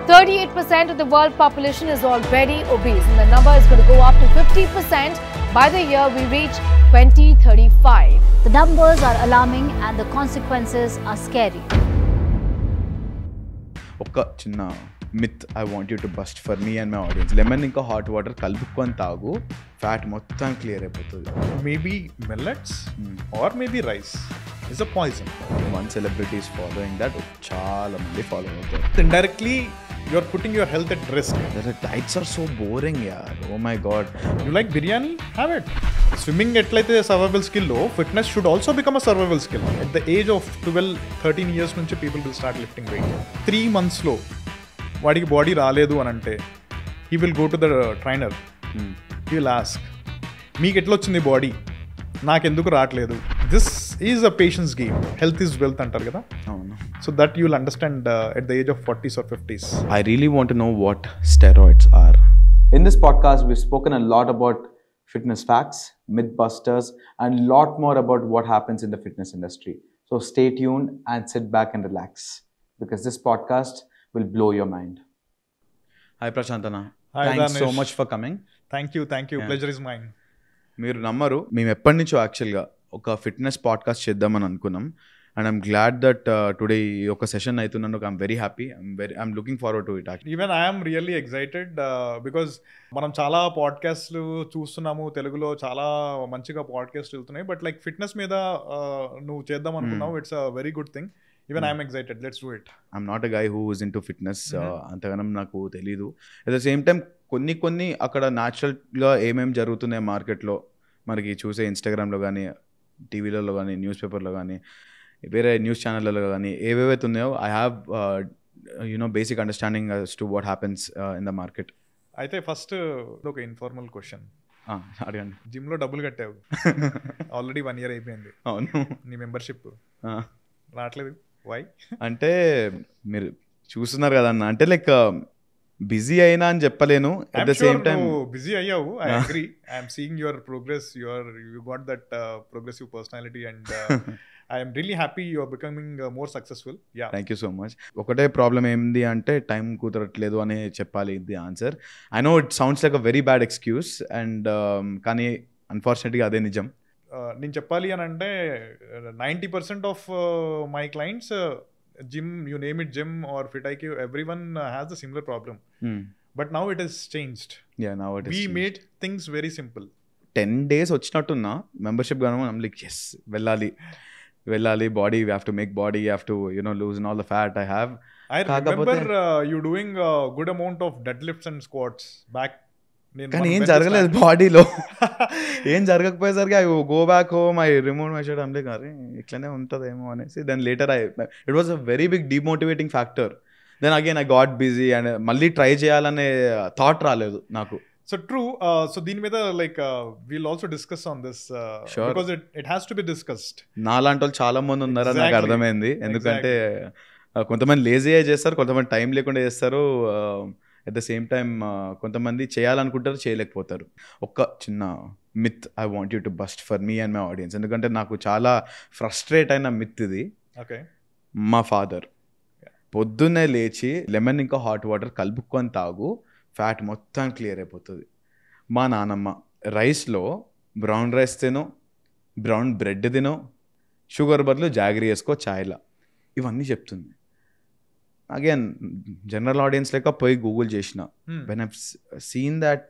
38% of the world population is already obese, and the number is going to go up to 50% by the year we reach 2035. The numbers are alarming and the consequences are scary. ఒక చిన్న myth I want you to bust for me and my audience. Lemon ఇంకా hot water కలుపుకొని తాగు, fat మొత్తం clear అయిపోతుంది. Maybe millets or maybe rice is a poison. One celebrity is following that, చాలా మంది follow అవుతారు. Indirectly, you're putting your health at risk. The diets are so boring, yaar. Oh my god. You like biryani? Have it. Swimming ఎట్లయితే survival skill లో, fitness should also become a survival skill. At the age of 12-13 years నుంచి people will start lifting weight. 3 months లో వాడికి body రాలేదు అని అంటే he will go to the trainer. He will ask, మీకు ఎట్లా వచ్చింది బాడీ, నాకెందుకు రావట్లేదు. This is a patience game. Health is wealth అంటారు కదా. అవును. So that you will understand at the age of 40s or 50s. I really want to know what steroids are. In this podcast, we've spoken a lot about fitness facts, mythbusters, and a lot more about what happens in the fitness industry. So stay tuned and sit back and relax, because this podcast will blow your mind. Hi Prashantana. Hi, Thanks so Danish. much for coming. Thank you. Yeah. Pleasure is mine. మీరు నమ్మరు, మేము ఎప్పటి నుంచో యాక్చువల్గా ఒక fitness podcast చేద్దామని అనుకున్నాం. And I'm glad that today ఈ ఒక సెషన్ అవుతున్నందుకు I'm very happy. I'm looking forward to it. Even I'm really excited because మనం చాలా పాడ్కాస్ట్లు చూస్తున్నాము, తెలుగులో చాలా మంచిగా పాడ్కాస్ట్ వెళ్తున్నాయి. బట్ లైక్ ఫిట్నెస్ మీద నువ్వు చేద్దాం అనుకున్నావు. It's a very good thing. Even I'm excited. Let's do it. I'm not a guy who is in to fitness. అంతగానం నాకు తెలీదు. అట్ ద సేమ్ టైం కొన్ని అక్కడ న్యాచురల్గా ఏమేమి జరుగుతున్నాయి మార్కెట్లో మనకి చూసే ఇన్స్టాగ్రామ్లో కానీ, టీవీలలో కానీ, న్యూస్ పేపర్లో కానీ, వేరే న్యూస్ ఛానళ్ళలో కానీ ఏవేవైతే ఉన్నాయో I have basic understanding as to what happens in the market. అయితే ఫస్ట్ ఒక ఇన్ఫార్మల్ క్వశ్చన్ అడగండి. జిమ్లో డబ్బులు కట్టావు, ఆల్రెడీ 1 year అయిపోయింది. అవును. నీ మెంబర్షిప్ రావట్లేదు. వై? అంటే మీరు చూస్తున్నారు కదన్న, అంటే లైక్ బిజీ అయినా అని చెప్పలేను. At the same time busy అయ్యావు. I agree. I'm seeing your progress. You got that progressive personality and I'm really happy you are becoming more successful. Yeah, thank you so much. ఒకటే problem ఏంది అంటే time కుదరట్లేదు అని చెప్పాలి the answer. I know it sounds like a very bad excuse and కానీ అన్ఫార్చునేట్గా అదే నిజం. నేను చెప్పాలి అని అంటే 90% of my clients, gym, you name it, gym or fit IQ, everyone has the similar problem. But now it is changed. We made things very simple. 10 days వచ్చినట్టున్నా membership గాను లైక్ ఎస్ వెళ్ళాలి body, we have to make body, you have to lose all the fat I have. I remember you doing a good amount of deadlifts and squats back. కానీ ఏం జరగలేదు బాడీలో. ఏం జరగకపోయేసరికి I go back home, I remove my shirt, అంటే కానీ ఇట్లనే ఉంటుందేమో అనేసి then later it was a very big demotivating factor. Then again I got busy and మళ్ళీ ట్రై చేయాలనే థాట్ రాలేదు నాకు. So true. So దీని మీద like we'll also discuss on this Sure. because it has to be discussed. నాలాంటి వాళ్ళు చాలా మంది ఉన్నారని నాకు అర్థమైంది. ఎందుకంటే కొంతమంది లేజీ చేస్తారు, కొంతమంది టైం లేకుండా చేస్తారు. అట్ ద సేమ్ టైం కొంతమంది చేయాలనుకుంటారు, చేయలేకపోతారు. ఒక చిన్న myth I want you to bust for me and my audience. ఎందుకంటే నాకు చాలా ఫ్రస్ట్రేట్ అయిన మిత్ ఇది. Okay. మా ఫాదర్ పొద్దున్నే లేచి లెమన్ ఇంకా హాట్ వాటర్ కలుపుకొని తాగు, ఫ్యాట్ మొత్తం క్లియర్ అయిపోతుంది. మా నానమ్మ రైస్లో బ్రౌన్ రైస్ తిను, బ్రౌన్ బ్రెడ్ తిను, షుగర్ బదులు జాగరీ వేసుకో ఛాయ్లా, ఇవన్నీ చెప్తుంది. అగైన్ జనరల్ ఆడియన్స్ లెక్క పోయి గూగుల్ చేసిన, when I've seen that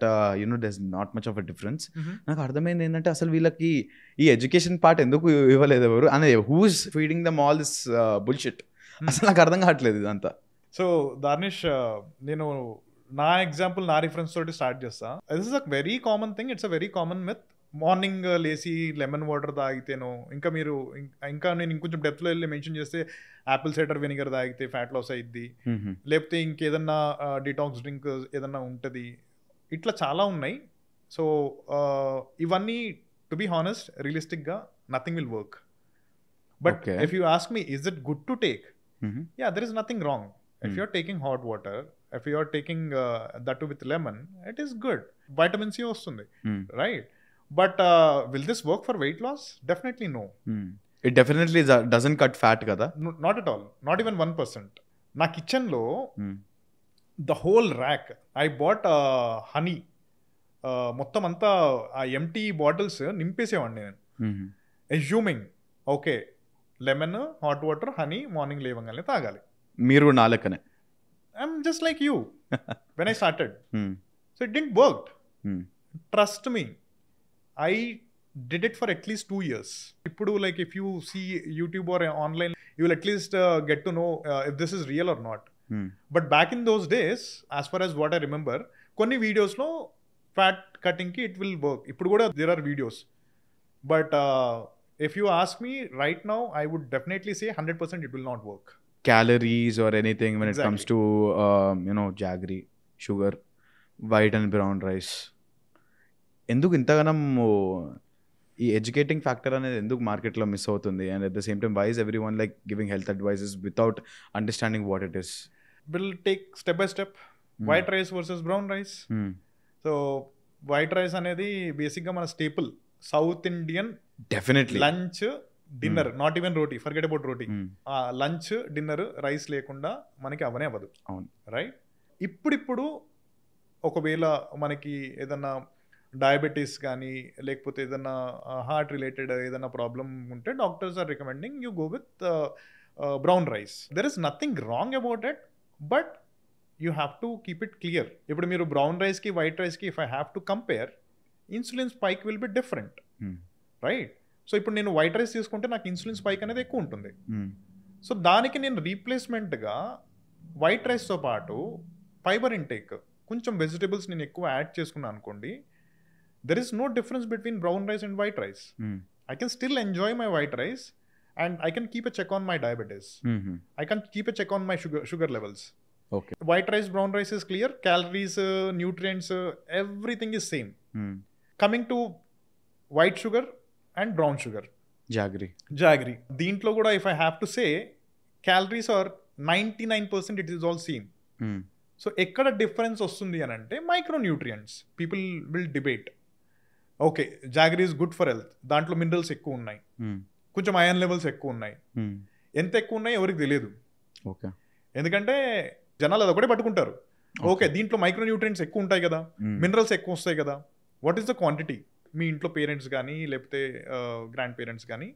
there is not much of a difference. నాకు అర్థమైంది ఏంటంటే అసలు వీళ్ళకి ఈ ఎడ్యుకేషన్ పార్ట్ ఎందుకు ఇవ్వలేదు ఎవరు అని. Who's feeding them all this bullshit? అసలు నాకు అర్థం కావట్లేదు ఇదంతా. సో దార్నిష్, నేను నా ఎగ్జాంపుల్, నా రిఫరెన్స్ తోటి స్టార్ట్ చేస్తా. This is a very common thing. It's a very common myth. Morning లేసి లెమన్ వాటర్ తాగితేనో, ఇంకా మీరు ఇంకా నేను ఇంకొంచెం డెప్త్లో వెళ్ళి మెన్షన్ చేస్తే యాపిల్ సైడర్ వెనిగర్ తాగితే ఫ్యాట్ లాస్ అయ్యిద్ది, లేకపోతే ఇంకేదన్నా డిటాక్స్ డ్రింక్ ఏదన్నా ఉంటుంది. ఇట్లా చాలా ఉన్నాయి. సో ఇవన్నీ టు బీ హానెస్ట్, రియలిస్టిక్గా nothing will work. But if you ask me is it good to take, yeah, there is nothing wrong. If you're taking hot water, if you're taking that too with lemon, it is good. Vitamin C వస్తుంది, right? But will this work for weight loss? Definitely no. It definitely doesn't cut fat కదా? Not at all. Not even 1%. నా కిచెన్లో the whole rack I bought honey, మొత్తం అంతా ఆ empty bottles నింపేసేవాడిని నేను, assuming okay lemon, hot water, honey morning లేవగానే తాగాలి. మీరు నా లెక్కనే. I'm just like you when I started. So it didn't work. Trust me, I did it for at least 2 years. Ippudu like if you see YouTube or online, you will at least get to know if this is real or not. But back in those days, as far as what I remember, konni videos lo fat cutting ki it will work. Ippudu kuda there are videos. But if you ask me right now, I would definitely say 100% it will not work. Calories or anything when Exactly. it comes to jaggery, sugar, white and brown rice. ఎందుకు ఇంతగానం ఈ educating factor అనేది ఎందుకు మార్కెట్లో miss అవుతుంది? And at the same time why is every one like giving health advices without understanding what it is? We'll take step by step. White rice versus brown rice. So white rice అనేది బేసిక్గా మన staple south Indian definitely lunch dinner, not even roti, forget about roti. Lunch dinner rice లేకుండా మనకి అవనే అవ్వదు. అవును, right. ఇప్పుడిప్పుడు ఒకవేళ మనకి ఏదన్నా డయాబెటీస్ కానీ లేకపోతే ఏదైనా హార్ట్ రిలేటెడ్ ఏదైనా ప్రాబ్లమ్ ఉంటే doctors are recommending you go with brown rice. There is nothing wrong about it, but you have to keep it clear. ఇప్పుడు మీరు బ్రౌన్ రైస్కి వైట్ రైస్కి if I have to compare, insulin spike will be different, right? So ఇప్పుడు నేను white rice తీసుకుంటే నాకు insulin spike అనేది ఎక్కువ ఉంటుంది. సో దానికి నేను రీప్లేస్మెంట్గా వైట్ రైస్తో పాటు ఫైబర్ ఇంటేక్, కొంచెం వెజిటేబుల్స్ నేను ఎక్కువ యాడ్ చేసుకున్నాను అనుకోండి, there is no difference between brown rice and white rice. I can still enjoy my white rice and I can keep a check on my diabetes. I can keep a check on my sugar levels. Okay. White rice, brown rice is clear. Calories, nutrients, everything is same. Coming to white sugar and brown sugar. Jaggery. Deentlo kuda if I have to say, calories are 99% it is all same. So ekkada difference ostundi anante micronutrients. People will debate. Okay jaggery is good for health, దాంట్లో minerals ఎక్కువ ఉన్నాయి, కొంచెం iron levels ఎక్కువ ఉన్నాయి. ఎంత ఎక్కువ ఉన్నాయి ఎవరికి తెలియదు, ఎందుకంటే జనాలు అదొకటే పట్టుకుంటారు. ఓకే దీంట్లో మైక్రోన్యూట్రియంట్స్ ఎక్కువ ఉంటాయి కదా, మినరల్స్ ఎక్కువ వస్తాయి కదా. What is the quantity? మీ ఇంట్లో పేరెంట్స్ కానీ లేకపోతే గ్రాండ్ పేరెంట్స్ కానీ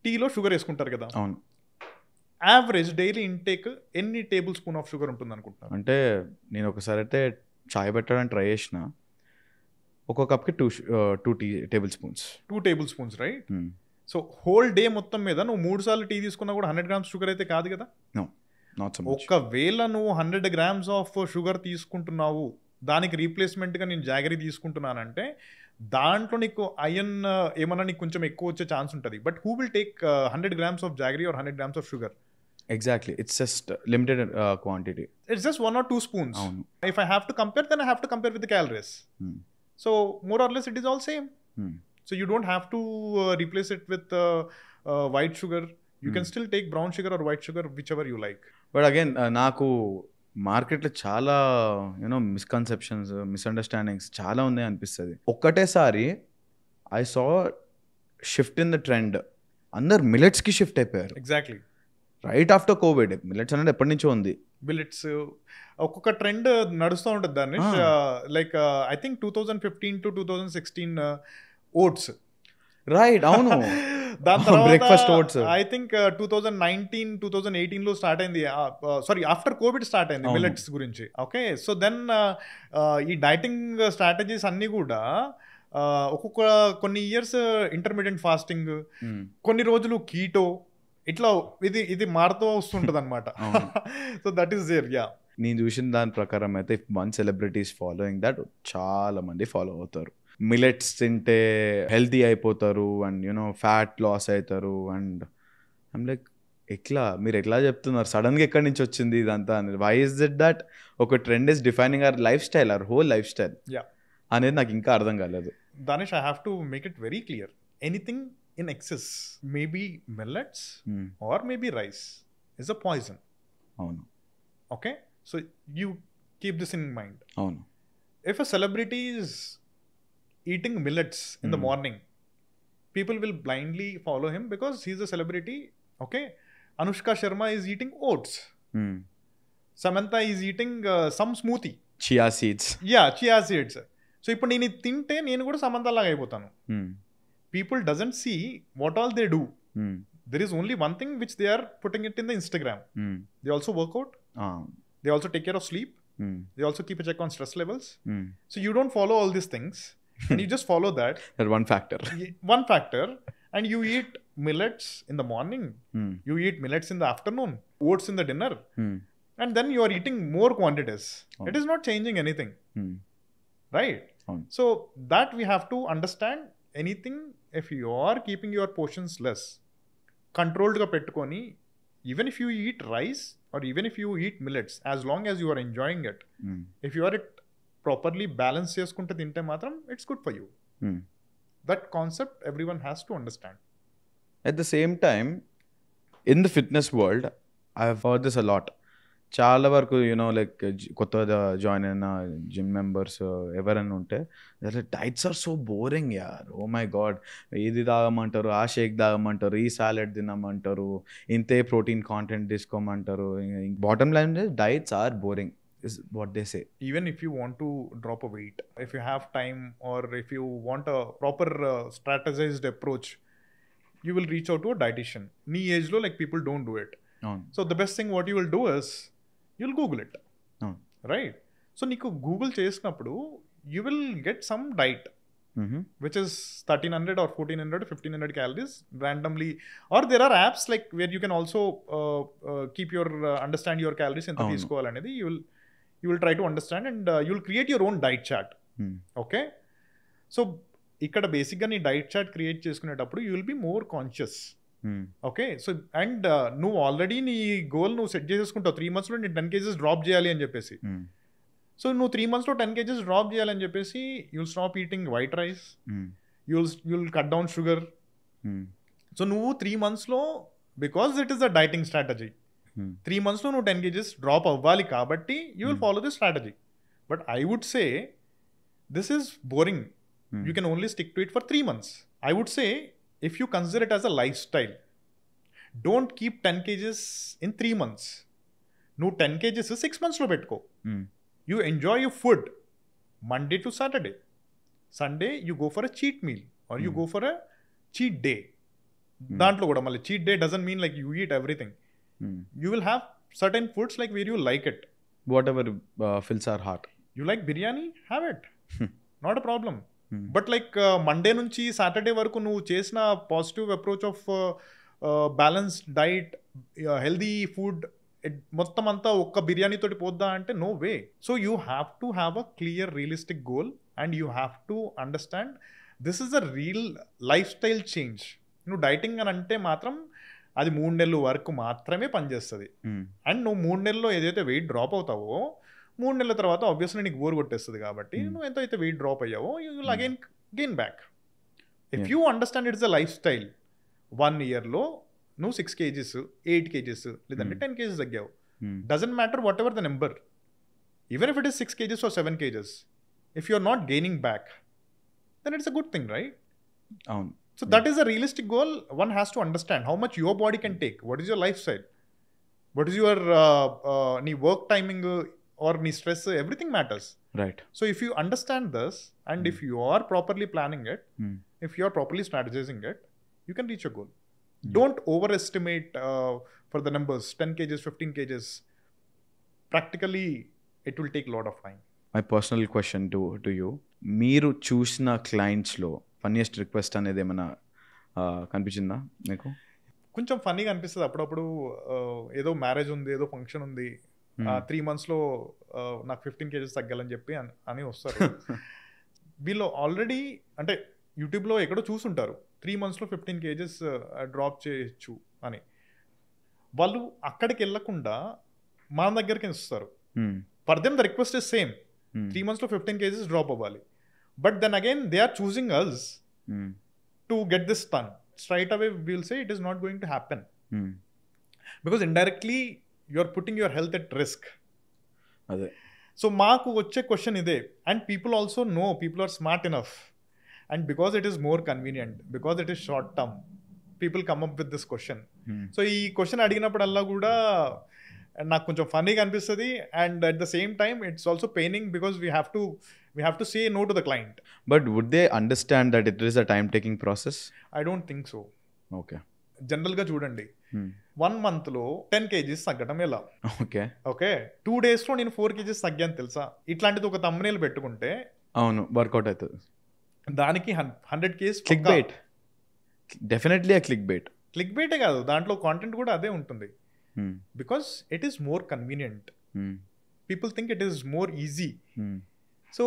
టీలో షుగర్ వేసుకుంటారు కదా, యావరేజ్ డైలీ ఇంటేక్ ఎన్ని టేబుల్ స్పూన్ ఆఫ్ షుగర్ ఉంటుంది అనుకుంటున్నాను? అంటే నేను ఒకసారి అయితే చాయ్ పెట్టడానికి ట్రై చేసిన, ఒక కప్కి 2 table spoons. 2 table spoons, right? So whole day మొత్తం మీద నువ్వు 3 సార్లు టీ తీసుకున్నా కూడా 100 grams షుగర్ అయితే కాదు కదా. ఒకవేళ నువ్వు 100 grams ఆఫ్ షుగర్ తీసుకుంటున్నావు, దానికి రీప్లేస్మెంట్గా నేను జాగరీ తీసుకుంటున్నానంటే దాంట్లో నీకు ఐరన్ ఏమన్నా నీకు కొంచెం ఎక్కువ వచ్చే ఛాన్స్ ఉంటుంది. But who will take 100 grams of jaggery or 100 grams of sugar? Exactly, it's just limited quantity. It's just 1 or 2 spoons. If I have to compare, then I have to compare with the calories. So more or less it is all same. So you don't have to replace it with white sugar. You can still take brown sugar or white sugar, whichever you like. But again, నాకు మార్కెట్లో చాలా misconceptions, misunderstandings చాలా ఉన్నాయి అనిపిస్తుంది. ఒక్కటేసారి I saw shift in the trend, అందరు మిల్లెట్స్కి shift అయిపోయారు. Exactly, right after Covid. Millets అనేది ఎప్పటి నుంచో ఉంది. మిల్లెట్స్ ఒక్కొక్క ట్రెండ్ నడుస్తూ ఉంటుంది దాన్ని. Like I think 2015 to 2016 oats, right? అవును. దాని తర్వాత బ్రేక్ఫాస్ట్ ఓట్స్ ఐ థింక్ 2019, 2018లో స్టార్ట్ అయింది. సారీ, ఆఫ్టర్ కోవిడ్ స్టార్ట్ అయింది మిల్లెట్స్ గురించి. ఓకే, సో దెన్ ఈ డైటింగ్ స్ట్రాటజీస్ అన్నీ కూడా ఒక్కొక్క కొన్ని ఇయర్స్ ఇంటర్మీడియట్ ఫాస్టింగ్, కొన్ని రోజులు కీటో, ఇట్లా ఇది మారుతూ వస్తుంటుంది అనమాట. So that is there. Yeah, నేను చూసిన దాని ప్రకారం అయితే if one celebrities following that, చాలా మంది ఫాలో అవుతారు. మిల్లెట్స్ తింటే హెల్తీ అయిపోతారు అండ్ ఫ్యాట్ లాస్ అవుతారు. అండ్ ఐమ్ లైక్, మీరు ఎట్లా చెప్తున్నారు? సడన్గా ఎక్కడి నుంచి వచ్చింది ఇదంతా అనేది? వై ఇస్ ఇట్ దట్ ఒక trend is defining our lifestyle, our whole lifestyle అనేది నాకు ఇంకా అర్థం కాలేదు. Danish, I have to make it very clear. Anything in excess, maybe millets or maybe rice, is a poison. Avunu. Okay? So you keep this in mind. Avunu. If a celebrity is eating millets in the morning, people will blindly follow him because he's a celebrity. Okay? Anushka Sharma is eating oats. Samantha is eating some smoothie. Chia seeds. Yeah, chia seeds. So ఇప్పుడు నేను ఇది తింటే నేను కూడా సమంత లాగా అయిపోతాను. People doesn't see what all they do. There is only one thing which they are putting it in the Instagram. They also work out. They also take care of sleep. They also keep a check on stress levels. So you don't follow all these things and you just follow that. That one factor. One factor. And you eat millets in the morning. You eat millets in the afternoon. Oats in the dinner. And then you are eating more quantities. It is not changing anything. Right? So that we have to understand. Anything, if you are keeping your portions less, controlled ga pettukoni, even if you eat rice or even if you eat millets, as long as you are enjoying it, if you are it properly balanced cheskunte tinte matram, it's good for you. That concept everyone has to understand. At the same time, in the fitness world, I've heard this a lot. చాలా వరకు like కొత్తగా join అయిన gym members ఎవరైనా ఉంటే diets are so boring యార్. ఓ my God, ఇది తాగమంటారు, ఆ షేక్ తాగమంటారు, ఈ సాలెడ్ తినమంటారు, ఇంతే ప్రోటీన్ కాంటెంట్ తీసుకోమంటారు. Bottom line diets are boring is what they say. Even if you want to drop a weight, if you have time or if you want a proper strategized approach, you will reach out to a dietitian. Nee age lo like people don't do it. So the best thing what you will do is you'll Google it. Right? So నీకు Google చేసినప్పుడు you will get some diet which is 1300 or 1400 1500 calories randomly, or there are apps like where you can also keep your understand your calories ఎంత తీసుకోవాలనేది you will try to understand and you will create your own diet chart. Okay? So ఇక్కడ బేసిక్గా నీ diet chart create చేసుకునేటప్పుడు you will be more conscious. Okay. So and నువ్వు already నీ goal నువ్వు set చేసేసుకుంటావు 3 monthsలో నేను 10 kgs డ్రాప్ చేయాలి అని చెప్పేసి. సో నువ్వు 3 monthsలో 10 kgs డ్రాప్ చేయాలని చెప్పేసి you'll stop eating white rice, you'll cut down sugar. So నువ్వు 3 monthsలో because it is the dieting strategy, 3 monthsలో నువ్వు 10 kgs డ్రాప్ అవ్వాలి కాబట్టి you will follow this strategy. But I would say this is boring. You can only stick to it for 3 months. I would say if you consider it as a lifestyle, don't keep 10 kgs in 3 months. No 10 kgs 6 months lo pettuko. You enjoy your food Monday to Saturday. Sunday you go for a cheat meal or you go for a cheat day. Dantlo kuda malli cheat day doesn't mean like you eat everything. You will have certain foods like where you like it. Whatever fills our heart. You like biryani? Have it. Not a problem. But like Monday నుంచి Saturday వరకు నువ్వు చేసిన positive approach of balanced diet, healthy food మొత్తం అంతా ఒక్క బిర్యానీతోటి పోద్దా అంటే no way. So you have to have a clear realistic goal and you have to understand this is a real lifestyle change. నువ్వు డైటింగ్ అని అంటే మాత్రం అది 3 నెలల వరకు మాత్రమే పనిచేస్తుంది. అండ్ నువ్వు 3 నెలల్లో ఏదైతే వెయిట్ డ్రాప్ అవుతావో 3 నెలల తర్వాత ఆబ్వియస్లీ నీకు బోర్ కొట్టేస్తుంది కాబట్టి నువ్వు ఎంత అయితే వెయిట్ డ్రాప్ అయ్యావో you will again gain back. If you understand it's a lifestyle, 1 yearలో నువ్వు 6 kgs 8 kgs లేదంటే 10 kgs తగ్గావు, doesn't matter whatever the number, even if it is 6 kgs or 7 kgs, if you are not gaining back then it's a good thing, right? అవును. So that is a realistic goal. One has to understand how much your body can take, what is your lifestyle, what is your నీ work timing or ni stress, everything matters. Right. So if you understand this and if you are properly planning it, if you are properly strategizing it, you can reach your goal. Don't overestimate for the numbers, 10 kgs, 15 kgs. Practically, it will take a lot of time. My personal question to you, మీరు చూసిన క్లయింట్స్లో funniest request అనేది ఏమైనా కనిపించిందా మీకు? కొంచెం ఫన్నీగా అనిపిస్తుంది అప్పుడప్పుడు. ఏదో మ్యారేజ్ ఉంది, ఏదో ఫంక్షన్ ఉంది, 3 monthsలో నాకు 15 kgs తగ్గాలని చెప్పి అని వస్తారు. వీళ్ళు ఆల్రెడీ అంటే యూట్యూబ్లో ఎక్కడో చూసుంటారు 3 monthsలో 15 kgs డ్రాప్ చేయొచ్చు అని. వాళ్ళు అక్కడికి వెళ్ళకుండా మన దగ్గరికి వస్తారు. For them the request is same, 3 monthsలో 15 kgs డ్రాప్ అవ్వాలి. But then again they are choosing us to get this done. Straight away will say it is not going to happen because indirectly you are putting your health at risk. అదే. సో మాకు వచ్చే question ఇదే. And people also know, people are smart enough, and because it is more convenient, because it is short term, people come up with this question. So ఈ question అడిగినప్పుడల్లా కూడా and నాకు కొంచెం ఫన్నీగా అనిపిస్తుంది. And at the same time it's also paining because we have to say no to the client. But would they understand that it is a time-taking process? I don't think so. Okay. జనరల్గా చూడండి, 1 monthలో 10 kgs తగ్గడం ఎలా? Okay. Okay, 2 daysలో నేను 4 kgs తగ్గాను తెలుసా? ఇట్లాంటిది ఒక thumbnail పెట్టుకుంటే అవును, వర్కౌట్ అవుతుంది. దానికి 100 kgs క్లిక్ బైట్, డెఫినెట్లీ ఆ క్లిక్ బైట్. క్లిక్ బైటే కాదు, దాంట్లో కాంటెంట్ కూడా అదే ఉంటుంది. Because it is more convenient. People think it is more easy. So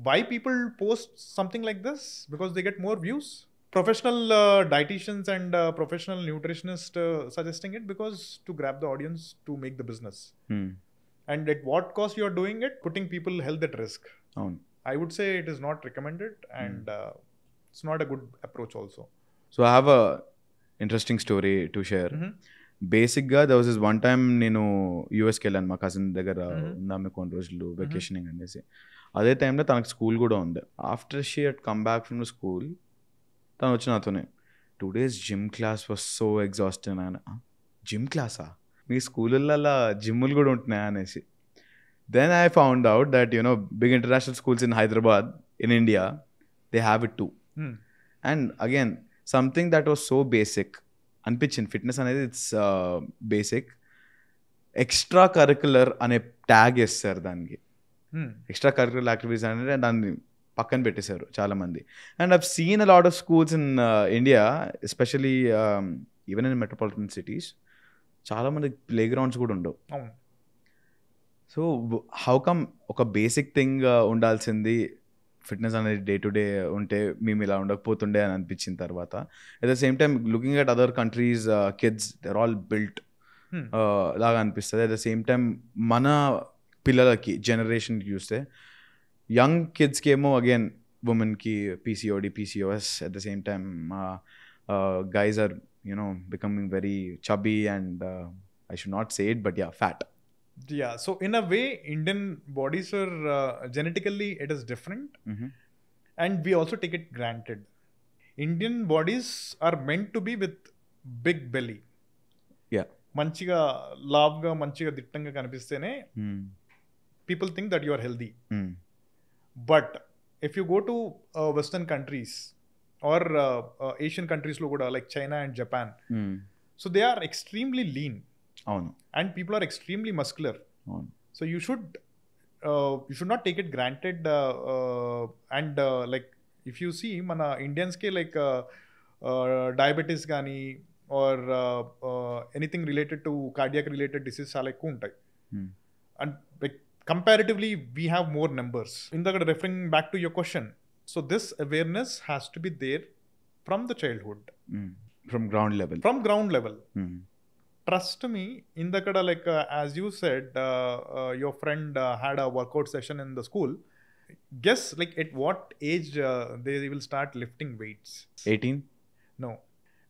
why people post something like this? Because they get more views. Professional dietitians and professional nutritionists suggesting it because to grab the audience to make the business. And at what cost you are doing it? Putting people health at risk. I would say it is not recommended, and it's not a good approach also. So I have a interesting story to share. బేసిక్గా there was this one time నేను యూఎస్కి వెళ్ళాను, మా cousin దగ్గర ఉన్నాము కొన్ని రోజులు వెకేషనింగ్ అనేసి. అదే టైంలో తనకు స్కూల్ కూడా ఉంది. After she had come back from the school, తను వచ్చి నాతోనే 2 days gym class was so exhausting. ఆయన జిమ్ క్లాసా, మీ స్కూళ్ళల్లో జిమ్ములు కూడా ఉంటున్నాయా అనేసి. Then I found out that big international schools in Hyderabad, in India, they have it too. And again something that was so basic అనిపించింది. ఫిట్నెస్ అనేది ఇట్స్ బేసిక్. ఎక్స్ట్రా కరికులర్ అనే ట్యాగ్ వేస్తారు దానికి. ఎక్స్ట్రా కరికులర్ యాక్టివిటీస్ అనేది దాన్ని పక్కన పెట్టేశారు చాలామంది. And I've seen a lot of schools in India, especially even in metropolitan cities, చాలామంది ప్లే గ్రౌండ్స్ కూడా ఉండవు. సో హౌ కమ్ ఒక బేసిక్ థింగ్ ఉండాల్సింది ఫిట్నెస్ అనేది డే టు డే ఉంటే మేము ఇలా ఉండకపోతుండే అని అనిపించిన తర్వాత, at the same time looking at other countries kids, there all built లాగా అనిపిస్తుంది. అట్ ద సేమ్ టైమ్ మన పిల్లలకి జనరేషన్కి చూస్తే యంగ్ కిడ్స్కి ఏమో అగైన్ ఉమెన్కి PCOD, PCOS. At the same time guys are becoming very chubby and I should not say it, but yeah, fat. Yeah, so in a way Indian bodies are genetically it is different, and we also take it granted. Indian bodies are meant to be with big belly. Yeah, మంచిగా లావ్గా మంచిగా దిట్టంగా కనిపిస్తేనే people think that you are healthy. But if you go to Western countries or Asian countries lo kuda, like China and Japan, so they are extremely lean. And people are extremely muscular. So you should not take it granted. And like if you see mana Indians ke like diabetes gani or anything related to cardiac related disease chaala ekku untayi. And like comparatively we have more numbers. Referring back to your question, so this awareness has to be there from the childhood, from ground level. Trust me, like as you said, your friend had a workout session in the school. Guess like at what age they will start lifting weights? 18? No,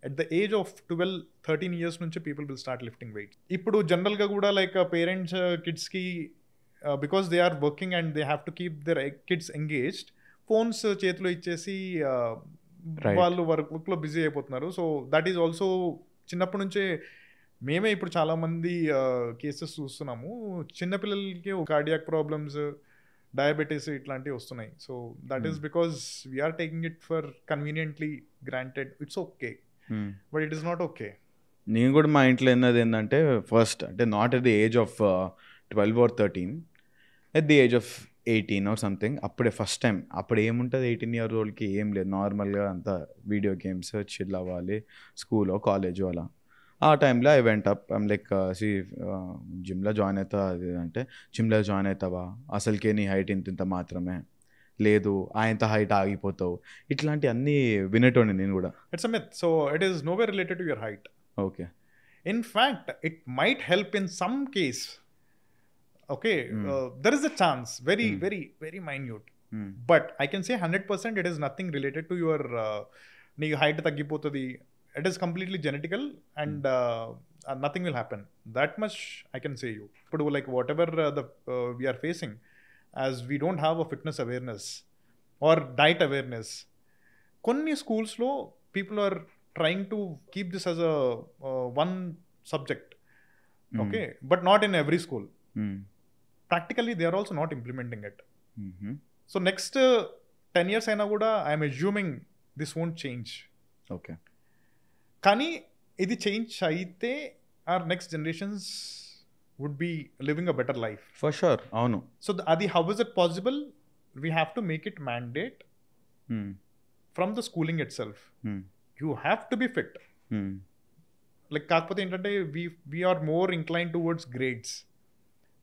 at the age of 12-13 years nunchi people will start lifting weights. Ippudu general ga kuda like parents kids ki because they are working and they have to keep their kids engaged, phones చేతిలో ఇచ్చేసి వాళ్ళు వర్క్లో busy అయిపోతున్నారు. So that is also చిన్నప్పటి నుంచే మేమే ఇప్పుడు చాలామంది కేసెస్ చూస్తున్నాము. చిన్నపిల్లలకి కార్డియాక్ ప్రాబ్లమ్స్, డయాబెటీస్ ఇట్లాంటివి వస్తున్నాయి. So that is because we're taking it for conveniently granted. It's okay, but it is not okay. నేను కూడా మా ఇంట్లో ఏంటంటే ఫస్ట్ అంటే not at the age of 12 or 13, at the age of 18 or something, అప్పుడే first time. అప్పుడు ఏముంటుంది 18-year-oldకి? ఏం లేదు, నార్మల్గా అంతా వీడియో గేమ్స్, చిల్ అవ్వాలి, స్కూలో కాలేజో అలా. ఆ టైంలో I went up, I'm like జిమ్లో జాయిన్ అవుతా అది అంటే, జిమ్లో జాయిన్ అవుతావా, అసలుకే నీ హైట్ ఇంత మాత్రమే, లేదు ఆయనతో హైట్ ఆగిపోతావు, ఇట్లాంటి అన్నీ వినేటోండి నేను కూడా. It's a myth. So it is nowhere related to your height. Okay, in fact it might help in some case. Okay, there is a chance, very minute. But I can say 100% it is nothing related to your height taggipotadi. It is completely genetical, and nothing will happen. That much I can say you. But like whatever we are facing, as we don't have a fitness awareness or diet awareness, konni schools lo people are trying to keep this as a one subject. Okay, but not in every school. Practically they are also not implementing it. So next 10 years అయినా కూడా I'm assuming this won't change. Okay, కానీ ఇది change అయితే our next generations would be living a better life for sure. అవును. So అది how is it possible? We have to make it mandate from the schooling itself. You have to be fit. Like కాకపోతే ఏంటంటే we are more incline towards grades.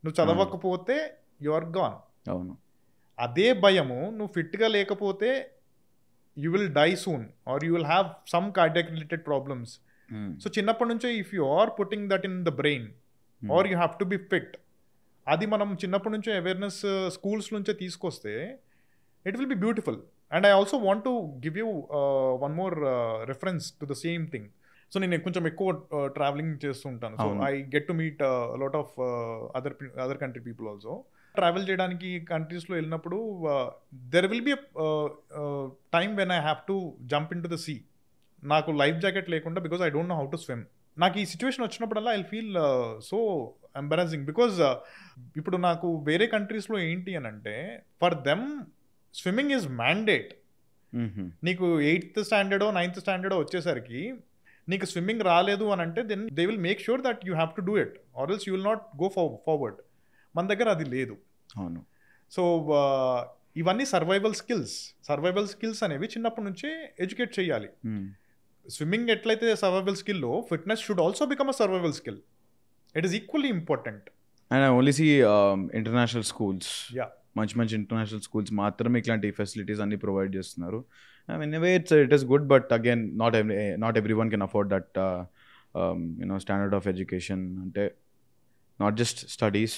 నువ్వు చదవకపోతే you are gone. అవును. అదే భయము నువ్వు ఫిట్గా లేకపోతే you will die soon or you will have some cardiac related problems. So చిన్నప్పటి నుంచే if you are putting that in the brain or you have to be fit, అది మనం చిన్నప్పటి నుంచే అవేర్నెస్ స్కూల్స్ నుంచే తీసుకొస్తే it will be beautiful. And I also want to give you one more reference to the same thing. So నేను కొంచెం ఎక్కువ travelling చేస్తూ ఉంటాను. So I get to meet lot of other country people also. Travel చేయడానికి కంట్రీస్లో వెళ్ళినప్పుడు there will be time when I have to jump in to the sea. నాకు life jacket లేకుండా, because I don't know how to swim. నాకు ఈ situation వచ్చినప్పుడల్లా I feel so embarrassing. Because ఇప్పుడు నాకు వేరే కంట్రీస్లో ఏంటి అని అంటే for them swimming is mandate. నీకు 8th స్టాండర్డో 9th స్టాండర్డో వచ్చేసరికి నీకు స్విమ్మింగ్ రాలేదు అని అంటే then they will make sure that you have to do it or else you will not go forward. మన దగ్గర అది లేదు. అవును. సో ఇవన్నీ సర్వైవల్ స్కిల్స్ అనేవి చిన్నప్పటి నుంచే ఎడ్యుకేట్ చేయాలి. స్విమ్మింగ్ ఎట్లయితే సర్వైవల్ స్కిల్లో, fitness should also become a survival skill. It is equally important. And I only see international schools, yeah, మంచి ఇంటర్నేషనల్ స్కూల్స్ మాత్రమే ఇట్లాంటి ఫెసిలిటీస్ అన్ని ప్రొవైడ్ చేస్తున్నారు. In a way it is good, but again not everyone can afford that standard of education. Ante not just studies,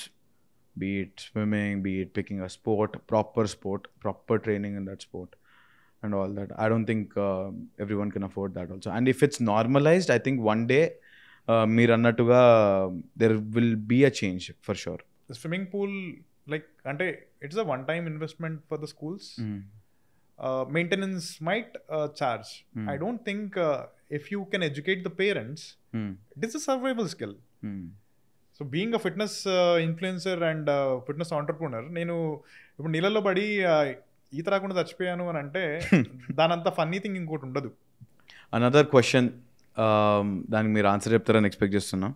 be it swimming, be it picking a sport, proper training in that sport and all that. I don't think everyone can afford that also. And if it's normalized, I think one day meer annatuga there will be a change for sure. The swimming pool, like ante it's a one time investment for the schools. Maintenance might charge. I don't think if you can educate the parents, it is a survival skill. So being a fitness influencer and fitness entrepreneur, నేను ఇప్పుడు నీళ్ళలో పడి ఈత రాకుండా చచ్చిపోయాను అని అంటే దానంత funny thing ఇంకోటి ఉండదు. అనదర్ క్వశ్చన్, దానికి మీరు ఆన్సర్ చెప్తారని ఎక్స్పెక్ట్ చేస్తున్నా.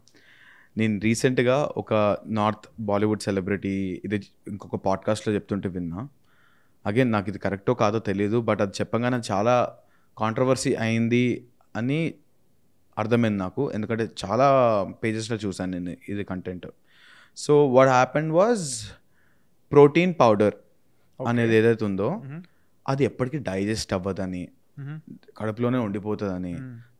నేను రీసెంట్గా ఒక నార్త్ బాలీవుడ్ సెలబ్రిటీ ఇది ఇంకొక పాడ్కాస్ట్లో చెప్తుంటే విన్నా. అగైన్ నాకు ఇది కరెక్టో కాదో తెలియదు, బట్ అది చెప్పగానే చాలా కాంట్రవర్సీ అయింది అని అర్థమైంది నాకు. ఎందుకంటే చాలా పేజెస్లో చూసాను నేను ఇది content. So what happened was protein powder అనేది ఏదైతే ఉందో అది ఎప్పటికీ డైజెస్ట్ అవ్వదని, కడుపులోనే ఉండిపోతుందని,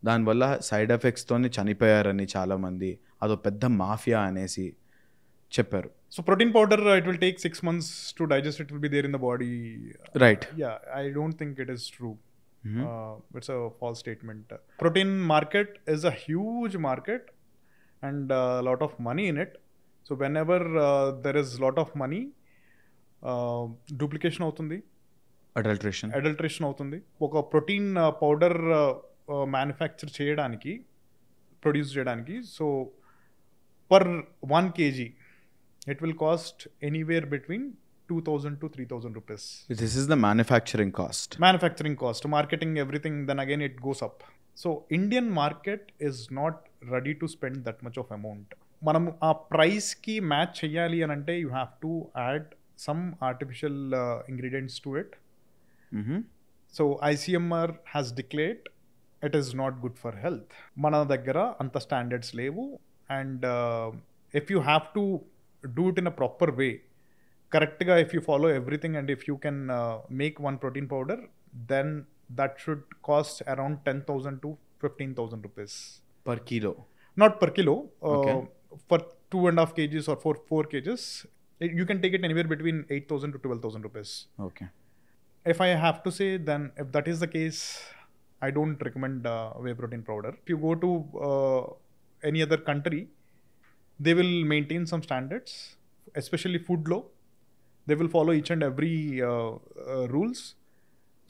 దానివల్ల సైడ్ ఎఫెక్ట్స్తో చనిపోయారని చాలామంది, అదో పెద్ద మాఫియా అనేసి చెప్పారు. So protein powder, it will take 6 months to digest. It will be there in the body. Right. Yeah, I don't think it is true. It's a false statement. Protein market is a huge market and a lot of money in it. So whenever there is lot of money, duplication అవుతుంది, adulteration అవుతుంది. ఒక protein powder manufacture చేయడానికి, produce చేయడానికి, so per 1 kg it will cost anywhere between 2,000 to 3,000 rupees. This is the manufacturing cost. Marketing, everything, then again it goes up. So Indian market is not ready to spend that much of amount. మనం ఆ ప్రైస్కి match చేయాలి అని అంటే you have to add some artificial ingredients to it. So ICMR has declared it is not good for health. మన దగ్గర అంత standards లేవు. And if you have to do it in a proper way, correctly, if you follow everything and if you can make one protein powder, then that should cost around 10,000 to 15,000 rupees per kilo. Not per kilo. Okay. For 2.5 kgs or 4 kgs, you can take it anywhere between 8,000 to 12,000 rupees. Okay. If I have to say, then if that is the case, I don't recommend whey protein powder. If you go to any other country, they will maintain some standards, especially food law. They will follow each and every rules.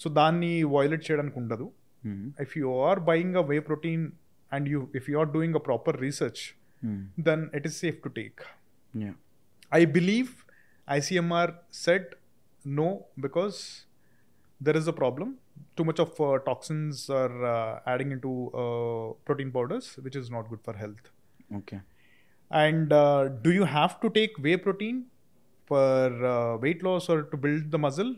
So దాన్ని violate చేయడానికి ఉండదు. If you are buying a whey protein and if you are doing a proper research, then it is safe to take. Yeah. I believe ICMR said no because there is a problem. Too much of toxins are adding into protein powders, which is not good for health. Okay. And do you have to take whey protein for weight loss or to build the muscle?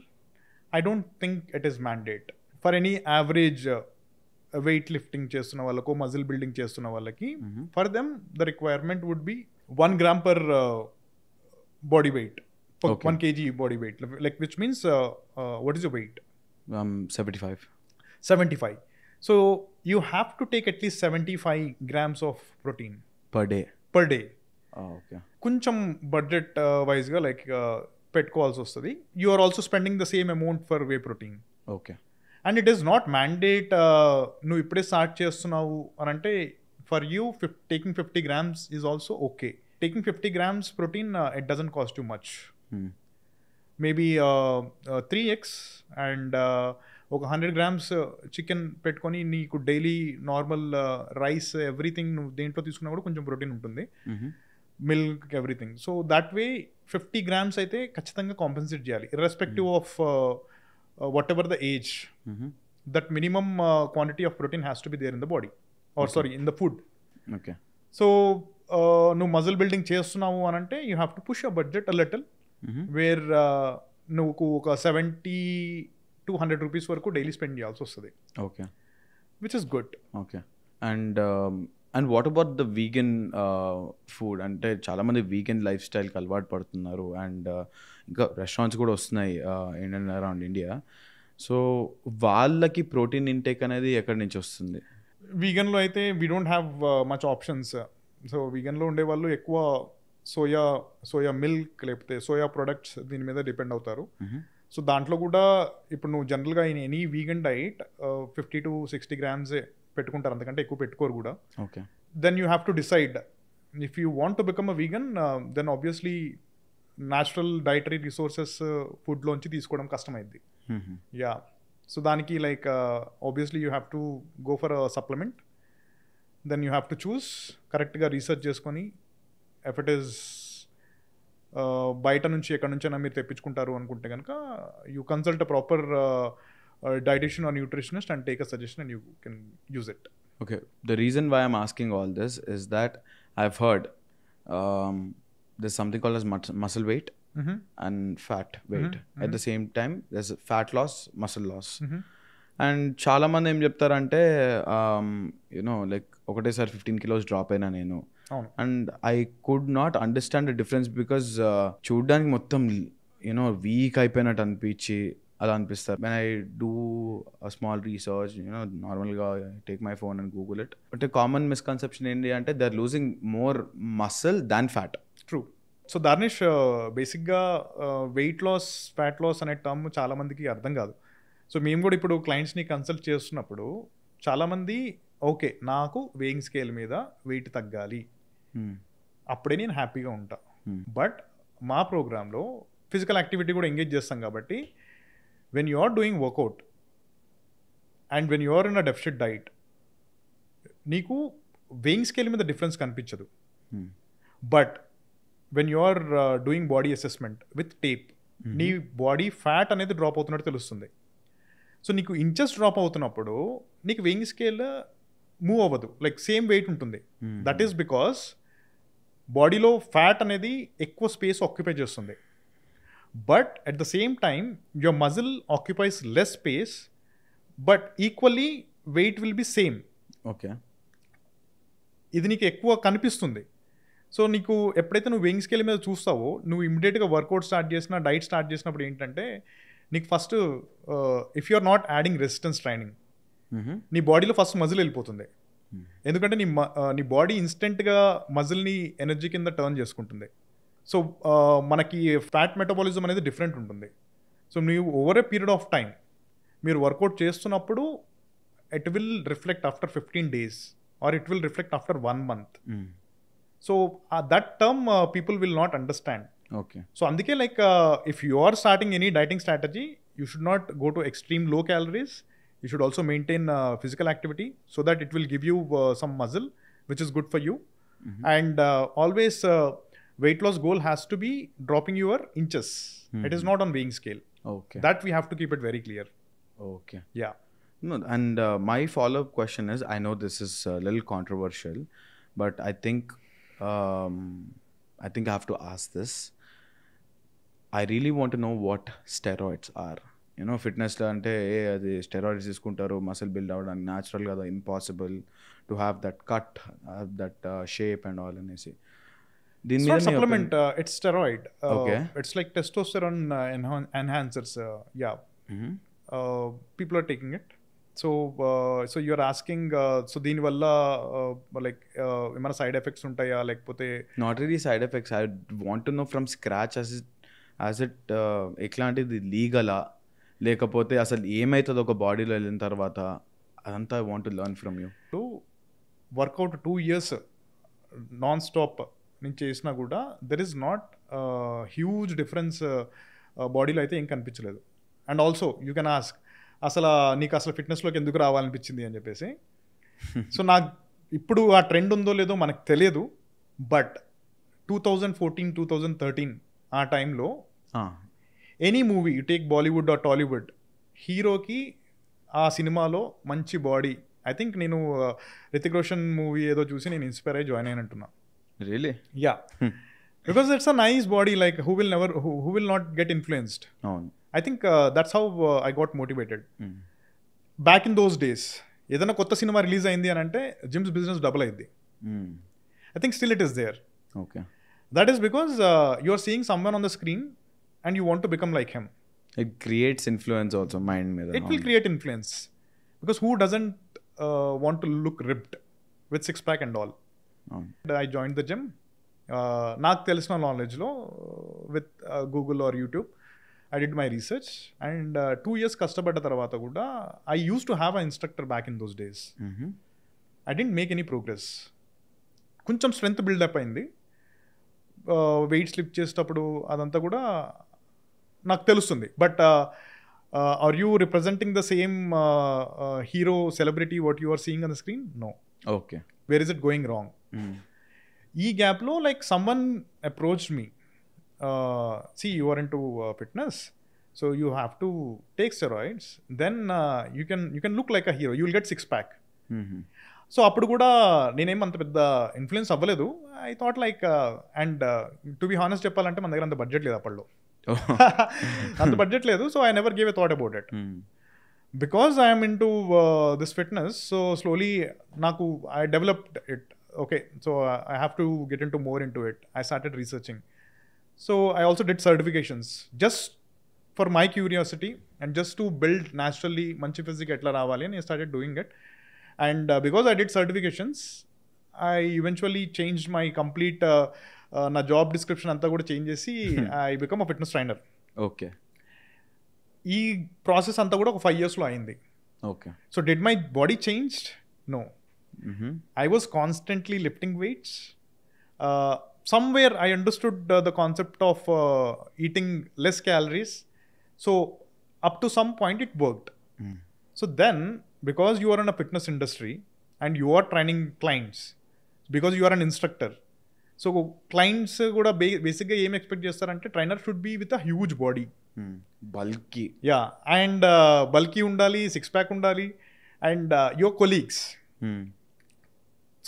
I don't think it is mandate. For any average weight lifting చేస్తున్న వాళ్ళకు muscle building చేస్తున్న వాళ్ళకి for them the requirement would be 1 gram per body weight, 1 kg body weight, like which means what is your weight? 75. So you have to take at least 75 grams of protein per day. Okay. కొంచెం budget వైజ్గా like పెట్టుకోవాల్సి వస్తుంది. You are also spending the same amount for whey protein. Okay. And it is not mandate నువ్వు ఇప్పుడే start చేస్తున్నావు అని అంటే for you taking 50 grams is also okay. Taking 50 grams protein, it doesn't cost you much. Maybe 3x and ఒక 100 grams chicken పెట్టుకొని నీకు daily normal rice everything నువ్వు దేంట్లో తీసుకున్నా కూడా కొంచెం ప్రోటీన్ ఉంటుంది, milk everything. So that way 50 grams అయితే ఖచ్చితంగా కాంపెన్సేట్ చేయాలి irrespective of whatever the age. That minimum quantity of protein has to be there in the body or sorry in the food. Okay. So నువ్వు muscle building చేస్తున్నావు అని అంటే you have to push a budget a little, where నువ్వు ఒక 70 to 100 rupees వరకు daily spend చేయాల్సి వస్తుంది. Okay. Which is good. Okay. And what about the vegan food? అంటే చాలామంది వీగన్ లైఫ్ స్టైల్కి అలవాటు పడుతున్నారు అండ్ ఇంకా రెస్టారెంట్స్ కూడా వస్తున్నాయి in and around India. So వాళ్ళకి ప్రోటీన్ ఇంటేక్ అనేది ఎక్కడి నుంచి వస్తుంది? వీగన్లో అయితే we don't have much options. So వీగన్లో ఉండేవాళ్ళు ఎక్కువ సోయా మిల్క్ లేకపోతే సోయా ప్రొడక్ట్స్ దీని మీద డిపెండ్ అవుతారు. సో దాంట్లో కూడా ఇప్పుడు నువ్వు జనరల్గా in any vegan diet 50 to 60 grams పెట్టుకుంటారు, అంతకంటే ఎక్కువ పెట్టుకోరు కూడా. Okay. Then you have to decide if you want to become a vegan, then obviously natural dietary resources ఫుడ్లోంచి తీసుకోవడం కష్టమైంది. యా. సో దానికి like obviously you have to go for a supplement. Then you have to choose కరెక్ట్గా research చేసుకొని if it is బయట నుంచి ఎక్కడి నుంచైనా మీరు తెప్పించుకుంటారు అనుకుంటే కనుక you consult a proper dietitian or nutritionist and take a suggestion and you can use it. Okay. The reason why I'm asking all this is that I've heard there's something called as muscle weight and fat weight. At the same time, there's fat loss, muscle loss. And చాలా మంది ఏం చెప్తారంటే like ఒకటేసారి 15 kilos drop అయినా నేను, and I could not understand the difference because చూడ్డానికి మొత్తం weak అయిపోయినట్టు అనిపించి అలా అనిపిస్తారు. When I do a small research నార్మల్గా take my phone and Google it. But common misconception ఏంటి అంటే they are losing more muscle than fat. True. So దార్నిష్ బేసిక్గా వెయిట్ లాస్ ఫ్యాట్ లాస్ అనే టర్మ్ చాలామందికి అర్థం కాదు. సో మేము కూడా ఇప్పుడు క్లయింట్స్ని కన్సల్ట్ చేస్తున్నప్పుడు చాలామంది ఓకే నాకు వేయింగ్ స్కేల్ మీద వెయిట్ తగ్గాలి అప్పుడే నేను హ్యాపీగా ఉంటా. బట్ మా ప్రోగ్రాంలో ఫిజికల్ యాక్టివిటీ కూడా ఎంగేజ్ చేస్తాం కాబట్టి when you are doing workout and when you are in a deficit diet, నీకు weighing scale మీద డిఫరెన్స్ కనిపించదు. But when you are doing body assessment with tape, నీ బాడీ ఫ్యాట్ అనేది డ్రాప్ అవుతున్నట్టు తెలుస్తుంది. సో నీకు ఇంచెస్ డ్రాప్ అవుతున్నప్పుడు నీకు weighing scale మూవ్ అవ్వదు, లైక్ సేమ్ వెయిట్ ఉంటుంది. దట్ ఈస్ బికాస్ బాడీలో ఫ్యాట్ అనేది ఎక్కువ స్పేస్ ఆక్యుపై చేస్తుంది. But at the same time, your muscle occupies less space, but equally weight will be same. Okay. ఇది నీకు ఎక్కువ కనిపిస్తుంది. సో నీకు ఎప్పుడైతే నువ్వు వెయింగ్ స్కేల్ మీద చూస్తావో నువ్వు ఇమ్మీడియట్గా వర్కౌట్ స్టార్ట్ చేసినా డైట్ స్టార్ట్ చేసినప్పుడు ఏంటంటే నీకు first if you are not adding resistance training నీ బాడీలో ఫస్ట్ మజిల్ వెళ్ళిపోతుంది. ఎందుకంటే నీ బాడీ ఇన్స్టెంట్గా మజిల్ని ఎనర్జీ కింద టర్న్ చేసుకుంటుంది. సో మనకి ఫ్యాట్ మెటబాలిజం అనేది డిఫరెంట్ ఉంటుంది. సో ನೀವು over a period of time మీరు వర్కౌట్ చేస్తున్నప్పుడు it will reflect after 15 days or it will reflect after 1 month. So that term people will not understand. Okay. So అందుకే like if you are starting any dieting strategy you should not go to extreme low calories. You should also maintain physical activity so that it will give you some muscle which is good for you. And always weight loss goal has to be dropping your inches. It is not on weighing scale. Okay. That we have to keep it very clear. Okay. Yeah. No, and my follow-up question is, I know this is a little controversial, but I think I have to ask this. I really want to know what steroids are. ఫిట్నెస్లో అంటే అది steroids తీసుకుంటారు muscle build అవ్వడానికి, natural కదా, impossible to have that cut, that shape and all అనేసి. It's not supplement, it's steroid. Okay. It's like testosterone enhancers. Yeah. People are taking it. So you're asking, so దీని వల్ల like ఏమైనా side effects ఉంటాయా లేకపోతే? Not really side effects. I want to know from scratch as it ఎట్లాంటిది లీగలా, లేకపోతే అసలు ఏమవుతుంది ఒక బాడీలో వెళ్ళిన తర్వాత, అదంతా I want to learn from you. To workout 2 years non stop నుంచి చేసినా కూడా there is not huge difference బాడీలో అయితే ఏం కనిపించలేదు. And also you can ask, అసలు నీకు అసలు ఫిట్నెస్లోకి ఎందుకు రావాలనిపించింది అని చెప్పేసి. సో నాకు ఇప్పుడు ఆ ట్రెండ్ ఉందో లేదో మనకు తెలియదు, బట్ 2014, 2013 ఆ టైంలో any movie you take Bollywood or Tollywood, హీరోకి ఆ సినిమాలో మంచి బాడీ, ఐ థింక్ నేను రితిక్ రోషన్ మూవీ ఏదో చూసి నేను ఇన్స్పైర్ అయ్యి జాయిన్ అయినట్టున్నా. Really? Yeah, because it's a nice body, like who will not get influenced. అవును. I think that's how I got motivated. Back in those days, ఏదైనా కొత్త సినిమా రిలీజ్ అయింది అని అంటే జిమ్స్ బిజినెస్ డబుల్ అయింది. I think still it is there. Okay. That is because you are seeing someone on the screen and you want to become like him. It creates influence also mind మీద. It will create influence because who doesn't want to look ripped with six pack and all. I joined the gym. నాకు తెలిసిన నాలెడ్జ్లో with Google or YouTube I did my research and 2 years కష్టపడ్డ తర్వాత కూడా I used to have an instructor back in those days. I didn't make any progress. కొంచెం strength buildup అయింది, weight slip చేసేటప్పుడు అదంతా కూడా నాకు తెలుస్తుంది. But are you representing the same hero celebrity what you are seeing on the screen? No. Okay. Where is it going wrong? ఈ గ్యాప్లో like someone approached me, see you are into fitness, so you have to take steroids, then you can look like a hero, you will get six pack. So అప్పుడు కూడా నేనేం అంత పెద్ద influence అవ్వలేదు. I thought like, and to be honest చెప్పాలంటే మన దగ్గర అంత బడ్జెట్ లేదు అప్పట్లో. అంత బడ్జెట్ లేదు, so I never gave a thought about it. Because I'm into this fitness, so slowly నాకు I developed it. Okay, so I have to get into more into it. I started researching. So I also did certifications just for my curiosity and just to build naturally manchi physique etla ravali, and I started doing it. And because I did certifications, I eventually changed my complete na job description anta kuda change chesi I become a fitness trainer. Okay. Ee process anta kuda oka 5 years lo ayindi. Okay. So did my body changed? No. I was constantly lifting weights. Somewhere I understood the concept of eating less calories. So up to some point it worked. So then, because you are in a fitness industry and you are training clients, because you are an instructor, so clients kuda basically aim expect chestarante trainer should be with a huge body. Bulky. Yeah, and bulky undali, six pack undali, and your colleagues.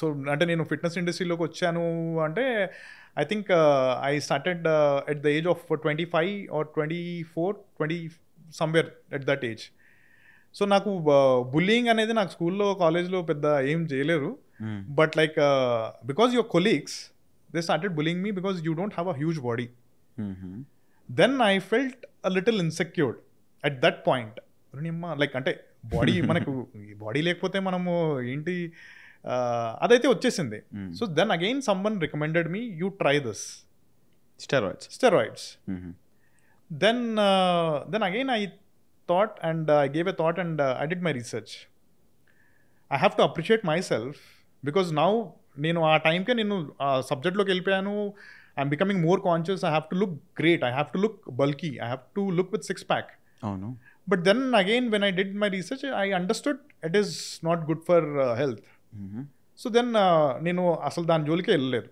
So అంటే నేను fitness ఇండస్ట్రీలోకి వచ్చాను అంటే I think I started at the age of 25 or 24, 20 somewhere at that age. So నాకు bullying అనేది నాకు స్కూల్లో కాలేజ్లో పెద్ద ఏం చేయలేరు. But like because your colleagues they started bullying me because you don't have a huge body. Then I felt a little insecured at that point. Like అంటే body మనకు బాడీ లేకపోతే మనము ఏంటి అదైతే వచ్చేసింది. So then again someone recommended me, you try this steroids. Then again I thought and I gave a thought and I did my research. I have to appreciate myself because now నేను ఆ టైంకే నేను ఆ సబ్జెక్ట్లోకి వెళ్ళిపోయాను. I'm becoming more conscious. I have to look great, I have to look bulky, I have to look with six pack. అవును. But then again when I did my research, I understood it is not good for health. So then నేను అసలు దాని జోలికే వెళ్ళలేదు.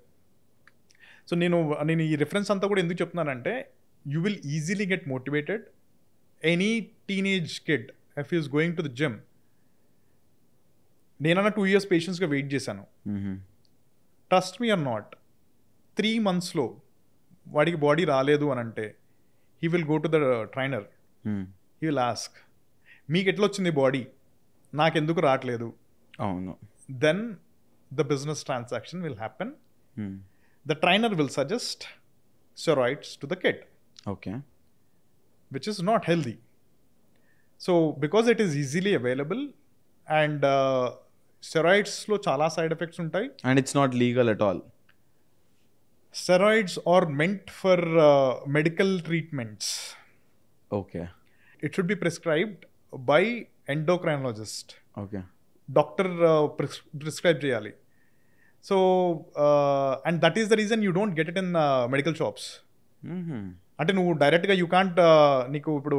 So నేను ఈ reference అంతా కూడా ఎందుకు చెప్తున్నానంటే, you will easily get motivated. Any teenage kid if is going to the gym, నేనన్నా 2 years పేషెన్స్గా వెయిట్ చేశాను. ట్రస్ట్ మీ ఆర్ నాట్, 3 monthsలో వాడికి బాడీ రాలేదు అని అంటే he will go to the trainer, he will ask, మీకు ఎట్లా వచ్చింది బాడీ, నాకెందుకు రావట్లేదు. అవును. Then the business transaction will happen. The trainer will suggest steroids to the kid. Okay. Which is not healthy. So, because it is easily available and steroids lo chala side effects untai. And it's not legal at all. Steroids are meant for medical treatments. Okay. It should be prescribed by endocrinologist. Okay. Doctor prescribe cheyali. So, and that is the reason you don't get it in medical shops. అంటే నువ్వు డైరెక్ట్గా you can't, నీకు ఇప్పుడు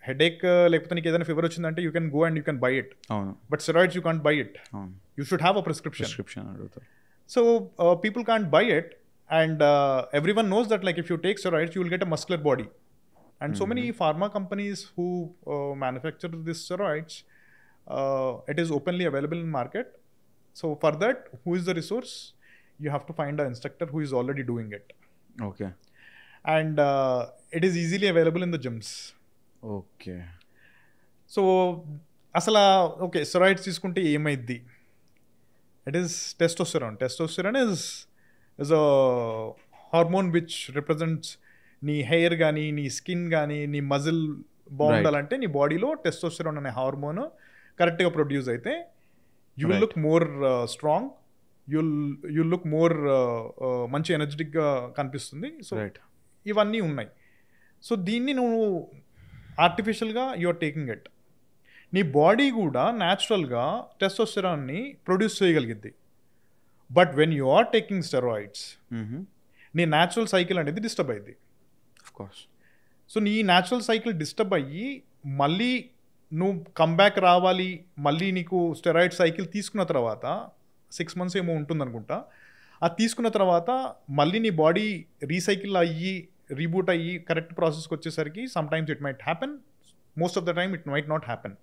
headache లేకపోతే నీకు ఏదైనా fever వచ్చిందంటే you can go and you can buy it. అవును. But steroids you can't buy it. అవును. You should have a prescription. అడుగుతారు. So people can't buy it, and everyone knows that like if you take steroids you will get a muscular body. And so many pharma companies who manufacture this steroids, it is openly available in market. So for that, who is the resource? You have to find an instructor who is already doing it. Okay. And it is easily available in the gyms. Okay. So, asala, okay, steroids తీసుకుంటే ఏమైద్ది? It is testosterone. Testosterone is a hormone which represents నీ hair కానీ, నీ skin కానీ, నీ muscle బాగుండాలంటే నీ బాడీలో testosterone అనే హార్మోన్ కరెక్ట్గా ప్రొడ్యూస్ అయితే you will look more strong, you'll look more మంచి ఎనర్జెటిక్గా కనిపిస్తుంది. సో ఇవన్నీ ఉన్నాయి. సో దీన్ని నువ్వు ఆర్టిఫిషియల్గా యూఆర్ టేకింగ్ ఇట్. నీ బాడీ కూడా న్యాచురల్గా టెస్టోస్టెరాన్ని ప్రొడ్యూస్ చేయగలిగిద్ది. But when you are taking steroids, నీ న్యాచురల్ సైకిల్ అనేది డిస్టర్బ్ అయ్యింది. ఆఫ్కోర్స్. సో నీ న్యాచురల్ సైకిల్ డిస్టర్బ్ అయ్యి మళ్ళీ నువ్వు కమ్బ్యాక్ రావాలి, మళ్ళీ నీకు స్టెరాయిడ్ సైకిల్ తీసుకున్న తర్వాత 6 months ఏమో ఉంటుంది అనుకుంటా. అది తీసుకున్న తర్వాత మళ్ళీ నీ బాడీ రీసైకిల్ అయ్యి రీబూట్ అయ్యి కరెక్ట్ ప్రాసెస్కి వచ్చేసరికి sometimes it might happen, most of the time it might not happen.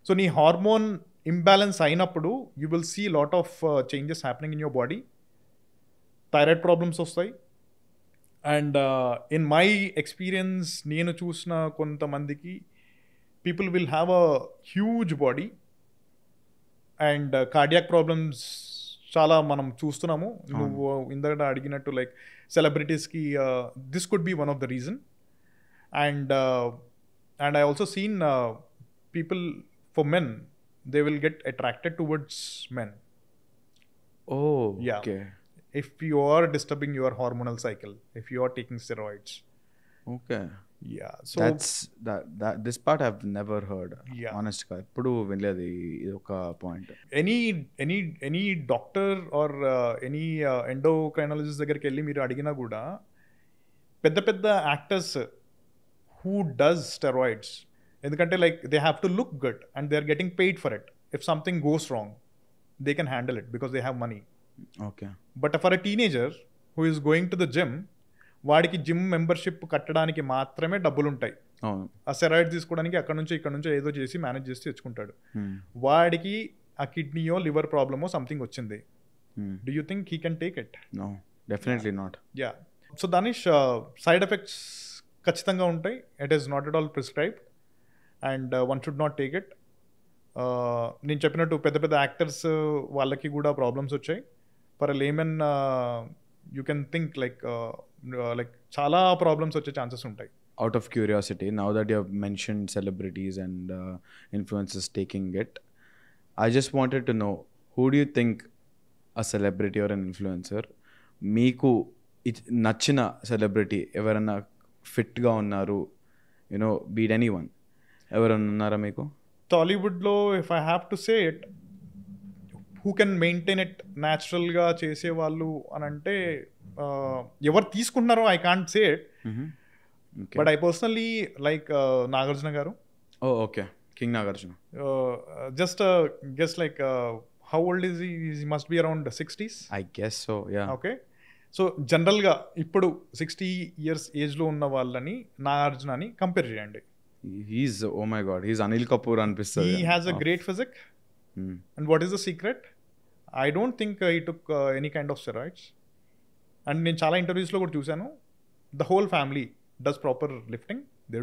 So నీ హార్మోన్ ఇంబ్యాలెన్స్ అయినప్పుడు you will see lot of changes happening in your body. Thyroid problems వస్తాయి. And in my experience నేను చూసిన కొంతమందికి people will have a huge body and cardiac problems చాలా మనం చూస్తున్నాము. నువ్వు ఇందాక అడిగినట్టు లైక్ సెలబ్రిటీస్కి this could be one of the reason. And I also seen people for men, they will get attracted towards men. Yeah. Okay. If you are disturbing your hormonal cycle, if you are taking steroids. Okay. Yeah, so that this part I've never heard. Yeah. Honest గా ఎప్పుడు వినలేదు ఇది ఒక point. Any doctor or any endocrinologist దగ్గరికి వెళ్ళి మీరు అడిగినా కూడా పెద్ద పెద్ద యాక్టర్స్ హూ డస్ స్టెరాయిడ్స్, ఎందుకంటే like they have to look good and they are getting paid for it. If something goes wrong they can handle it because they have money. Okay. But for a teenager who is going to the gym, వాడికి gym membership కట్టడానికి మాత్రమే డబ్బులు ఉంటాయి. ఆ steroid తీసుకోవడానికి అక్కడ నుంచి ఇక్కడ నుంచి ఏదో చేసి మేనేజ్ చేసి తెచ్చుకుంటాడు. వాడికి ఆ కిడ్నీయో లివర్ ప్రాబ్లమో సంథింగ్ వచ్చింది. Do you think he can take it? No, definitely not. Yeah. So దానిష్, సైడ్ ఎఫెక్ట్స్ ఖచ్చితంగా ఉంటాయి. It is not at all prescribed and one should not take it. నేను చెప్పినట్టు పెద్ద పెద్ద యాక్టర్స్ వాళ్ళకి కూడా ప్రాబ్లమ్స్ వచ్చాయి. For layman you can think like చాలా ప్రాబ్లమ్స్ వచ్చే ఛాన్సెస్ ఉంటాయి. Out of curiosity, now that you have mentioned celebrities and influencers taking it, I just wanted to know, who do you think a celebrity or an influencer, meeku nachina celebrity evarana fit ga unnaru, you know, beat anyone, evarana unnara meeku? Tollywood lo, if I have to say it, who can maintain it natural ga chese vallu anante ఎవరు తీసుకుంటున్నారో I can't say it. But I personally like Nagarjuna garu. Okay. King Nagarjuna. Just like how old is he must be around 60s. I guess so yeah. Okay, so జనరల్గా ఇప్పుడు 60 years ఏజ్లో ఉన్న వాళ్ళని నాగార్జున అని compare చేయండి. He's oh my God, he's Anil Kapoor అనిపిస్తుంది. He has a great physique. And what is the secret? I don't think he took any kind of steroids. And నేను చాలా ఇంటర్వ్యూస్లో కూడా చూశాను, the whole family does proper lifting, they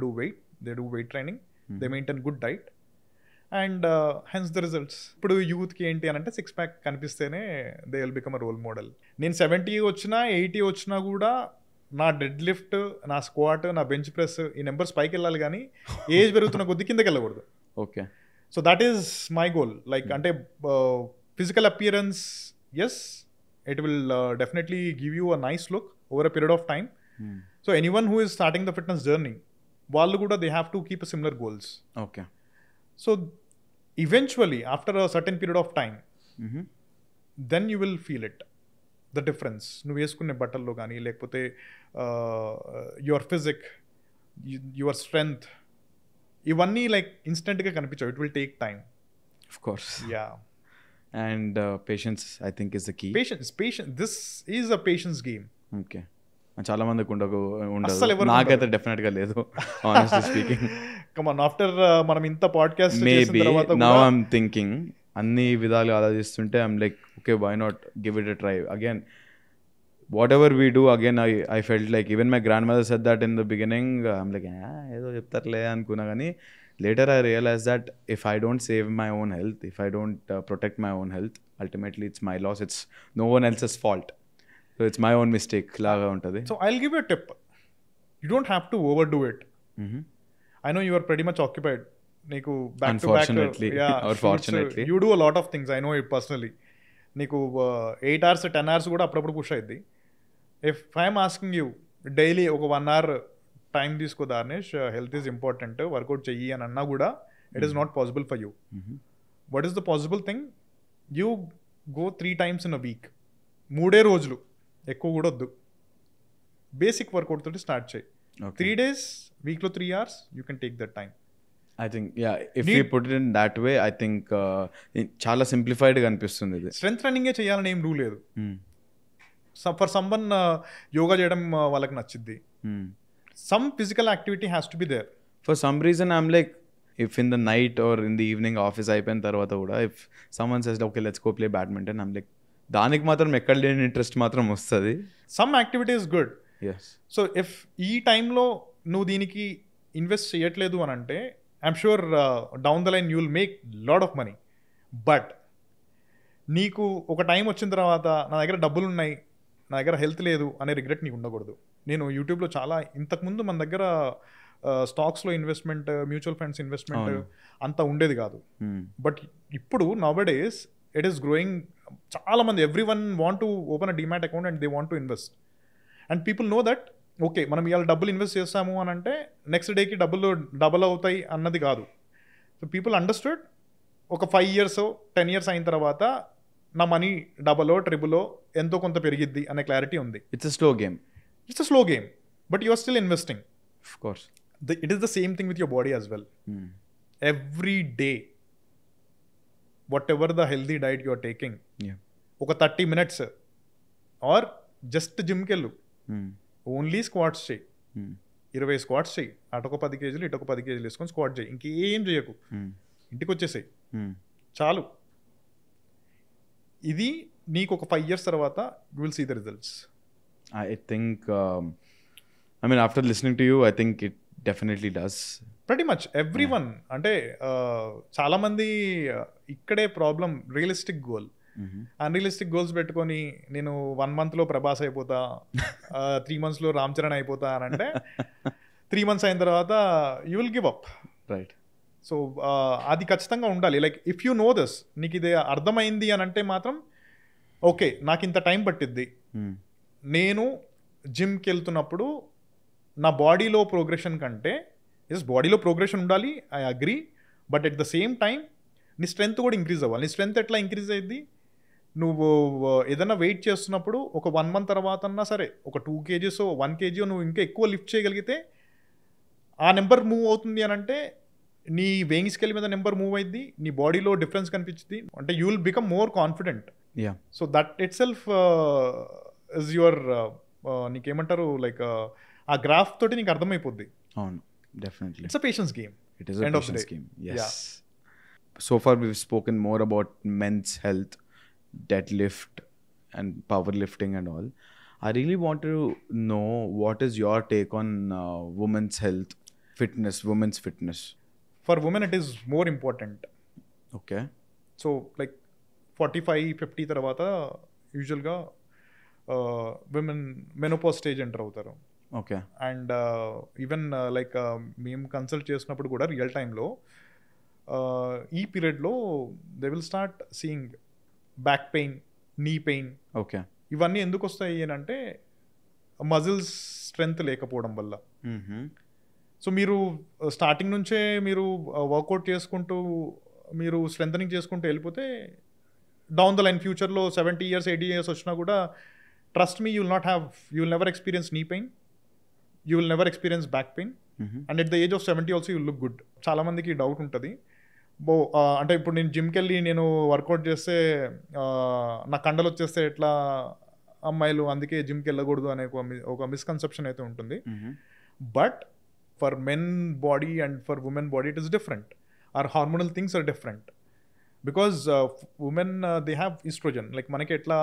do weight training, they maintain good diet, and hence the results. ఇప్పుడు యూత్కి ఏంటి అని అంటే 6-pack కనిపిస్తేనే they will become a role model. నేను 70 వచ్చినా 80 వచ్చినా కూడా నా డెడ్ లిఫ్ట్, నా స్క్వాట్, నా బెంచ్ ప్రెస్, ఈ నెంబర్స్ పైకి వెళ్ళాలి కానీ ఏజ్ పెరుగుతున్న కొద్ది కిందకి వెళ్ళకూడదు. Okay, so that is my goal. Like అంటే physical appearance, yes, it will definitely give you a nice look over a period of time. So anyone who is starting the fitness journey, వాళ్ళు కూడా they have to keep a similar goals. Okay, so eventually after a certain period of time then you will feel it, the difference. నువ్వు వేసుకునే బట్టల్లో కానీ, లేకపోతే your physique, your strength, ఇవన్నీ like ఇన్స్టెంట్గా కనిపించవు. It will take time. Of course. Yeah. And patience I think is the key. Patience, this is a patience game. Okay, చాలా మందికి ఉండదు, అస్సలు ఎవరికి నాకైతే డెఫినెట్గా లేదు honestly speaking. Come on, after మనం ఇంత podcast maybe now I'm thinking, అన్ని విధాలు ఆలోచిస్తుంటే I'm like okay, why not give it a try again. whatever we do, again I felt like even my grandmother said that in the beginning. I'm like ఏదో చెప్తారులే అనుకున్నా కానీ later I realized that if I don't save my own health, if I don't protect my own health, ultimately it's my loss, it's no one else's fault, so it's my own mistake లాగా ఉంటుంది. So I'll give you a tip. You don't have to overdo it. I know you are pretty much occupied. నీకు back to back, or fortunately you do a lot of things. I know it personally. నీకు 8 hours 10 hours కూడా అప్పుడప్పుడు push అయింది. If I'm asking you daily ఒక 1 hour time తీసుకో దార్నేష్, health is important, work out చెయ్యి అని అన్నా కూడా it is not possible for you. What is the possible thing? You go 3 times in a week. 3 రోజులు, ఎక్కువ కూడా వద్దు. బేసిక్ వర్కౌట్ తోటి స్టార్ట్ చేయి. 3 days, వీక్లో 3 hours, you can take that time. I think if we put it in that way, I think చాలా simplified గా అనిపిస్తుంది ఇది. స్ట్రెంత్ ట్రైనింగే చేయాలని ఏం రూల్ లేదు. ఫర్ సమ్వన్ యోగా చేయడం వాళ్ళకి నచ్చిద్ది. Some physical activity has to be there. For some reason I'm like, if in the night or in the evening office అయిపోయిన తర్వాత కూడా if someone says okay let's go play badminton, I'm like దానికి మాత్రం ఎక్కడ లేని interest మాత్రం వస్తుంది. Some activity is good. So if ఈ టైంలో నువ్వు దీనికి ఇన్వెస్ట్ చేయట్లేదు అని అంటే I'm sure down the line you will make lot of money. But నీకు ఒక టైం వచ్చిన తర్వాత నా దగ్గర డబ్బులు ఉన్నాయి, నా దగ్గర హెల్త్ లేదు అనే రిగ్రెట్ నీకు ఉండకూడదు. నేను యూట్యూబ్లో చాలా, ఇంతకుముందు మన దగ్గర స్టాక్స్లో ఇన్వెస్ట్మెంట్, మ్యూచువల్ ఫండ్స్ ఇన్వెస్ట్మెంట్ అంత ఉండేది కాదు. బట్ ఇప్పుడు నౌడేస్ ఇట్ ఈస్ గ్రోయింగ్. చాలా మంది, every one want to open a demat account and they want to invest. And people know that okay మనం ఇవాళ డబ్బులు ఇన్వెస్ట్ చేస్తాము అని అంటే నెక్స్ట్ డేకి డబ్బులు డబుల్ అవుతాయి అన్నది కాదు. సో పీపుల్ అండర్స్టూడ్ ఒక 5 years 10 years అయిన తర్వాత నా మనీ డబులో ట్రిబులో ఎంతో కొంత పెరిగిద్ది అనే క్లారిటీ ఉంది. It's slow game. It's a slow game, but you are still investing. Of course. It is the same thing with your body as well. Every day whatever the healthy diet you are taking, ఒక 30 minutes are just జిమ్కి వెళ్ళు, only squats చేయి. 20 squats చేయి, అటొక 10 kgs ఇటొక 10 kgs వేసుకొని squat చేయి. ఇంకేం చేయకు, ఇంటికి వచ్చేసాయి చాలు. ఇది నీకు ఒక 5 years తర్వాత you will see the results. I think I mean after listening to you I think it definitely does. Pretty much everyone. అంటే చాలామంది ఇక్కడే problem, realistic goal. Unrealistic goals పెట్టుకొని నేను 1 monthలో ప్రభాస్ అయిపోతా, 3 monthsలో రామ్ చరణ్ అయిపోతా అని అంటే 3 months అయిన తర్వాత you will give up. Right. So అది ఖచ్చితంగా ఉండాలి. Like if you know this, నీకు ఇది అర్థమైంది అని అంటే మాత్రం ఓకే నాకు ఇంత టైం పట్టిద్ది. నేను జిమ్కి వెళ్తున్నప్పుడు నా బాడీలో ప్రోగ్రెషన్ కంటే, బాడీలో ప్రోగ్రెషన్ ఉండాలి, I agree, but at the same time నీ స్ట్రెంత్ కూడా ఇంక్రీజ్ అవ్వాలి. నీ స్ట్రెంత్ ఎట్లా ఇంక్రీజ్ అయ్యింది? నువ్వు ఏదైనా వెయిట్ చేస్తున్నప్పుడు ఒక 1 month తర్వాత అన్నా సరే ఒక 2 kgs 1 kg నువ్వు ఇంకా ఎక్కువ లిఫ్ట్ చేయగలిగితే ఆ నెంబర్ మూవ్ అవుతుంది అని అంటే నీ వేయింగ్ స్కేల్ మీద నెంబర్ మూవ్ అయింది, నీ బాడీలో డిఫరెన్స్ కనిపించింది, అంటే you will become more confident. So that itself is your నీకేమంటారు లైక్ ఆ గ్రాఫ్ తోటి నీకు అర్థమైపోద్ది. అవును, definitely. It's a patience game. It is a patience game. Yes. So far we've spoken more about men's health, deadlift and powerlifting and all. I really want to know what is your take on women's health, fitness, women's fitness. For women it is more important. Okay. So like 45-50 తర్వాత యూజువల్గా women menopause stage enter అవుతారు. Okay. And even like మేము consult చేసినప్పుడు కూడా real టైంలో ఈ పీరియడ్లో they will start seeing back pain, knee pain. Okay. ఇవన్నీ ఎందుకు వస్తాయి అని అంటే మజిల్స్ స్ట్రెంగ్త్ లేకపోవడం వల్ల. సో మీరు స్టార్టింగ్ నుంచే మీరు వర్కౌట్ చేసుకుంటూ మీరు స్ట్రెంథనింగ్ చేసుకుంటూ వెళ్ళిపోతే డౌన్ ద లైన్ ఫ్యూచర్లో 70 years 80 years వచ్చినా కూడా trust me, you will never experience knee pain, you will never experience back pain. And at the age of 70 also you will look good. చాలా మందికి doubt ఉంటుంది, అంటే ఇప్పుడు నేను జిమ్కి వెళ్ళి నేను వర్కౌట్ చేస్తే నా కండలు వచ్చేస్తే ఎట్లా, అమ్మాయిలు అందుకే జిమ్కి వెళ్ళకూడదు అనే ఒక మిస్కన్సెప్షన్ అయితే ఉంటుంది. But for men body and for women body it is different. Or hormonal things are different because women they have oestrogen. Like మనకి ఎట్లా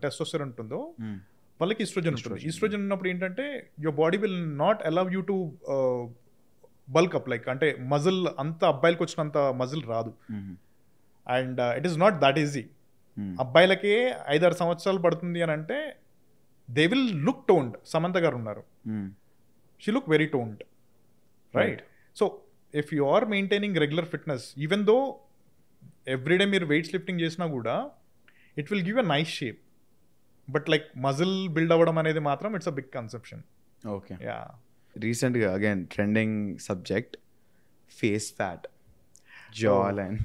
టెస్టోస్టెరాన్ ఉంటుందో వాళ్ళకి ఈస్ట్రోజన్ ఉంటుంది. ఈస్ట్రోజన్ ఉన్నప్పుడు ఏంటంటే your body will not allow you to bulk up, like అంటే muscle అంత అబ్బాయిలకి వచ్చినంత మజిల్ రాదు. And it is not that easy. అబ్బాయిలకే 5-6 సంవత్సరాలు పడుతుంది అని అంటే they will look toned. Samantha garu ఉన్నారు, she look very toned, right? So if you are maintaining regular fitness, even though everyday మీరు వెయిట్స్ లిఫ్టింగ్ చేసినా కూడా it will give a nice shape. But like muscle build అవ్వడం అనేది మాత్రం it's a big conception. Okay. Yeah. రీసెంట్గా again trending subject face fat, jawline,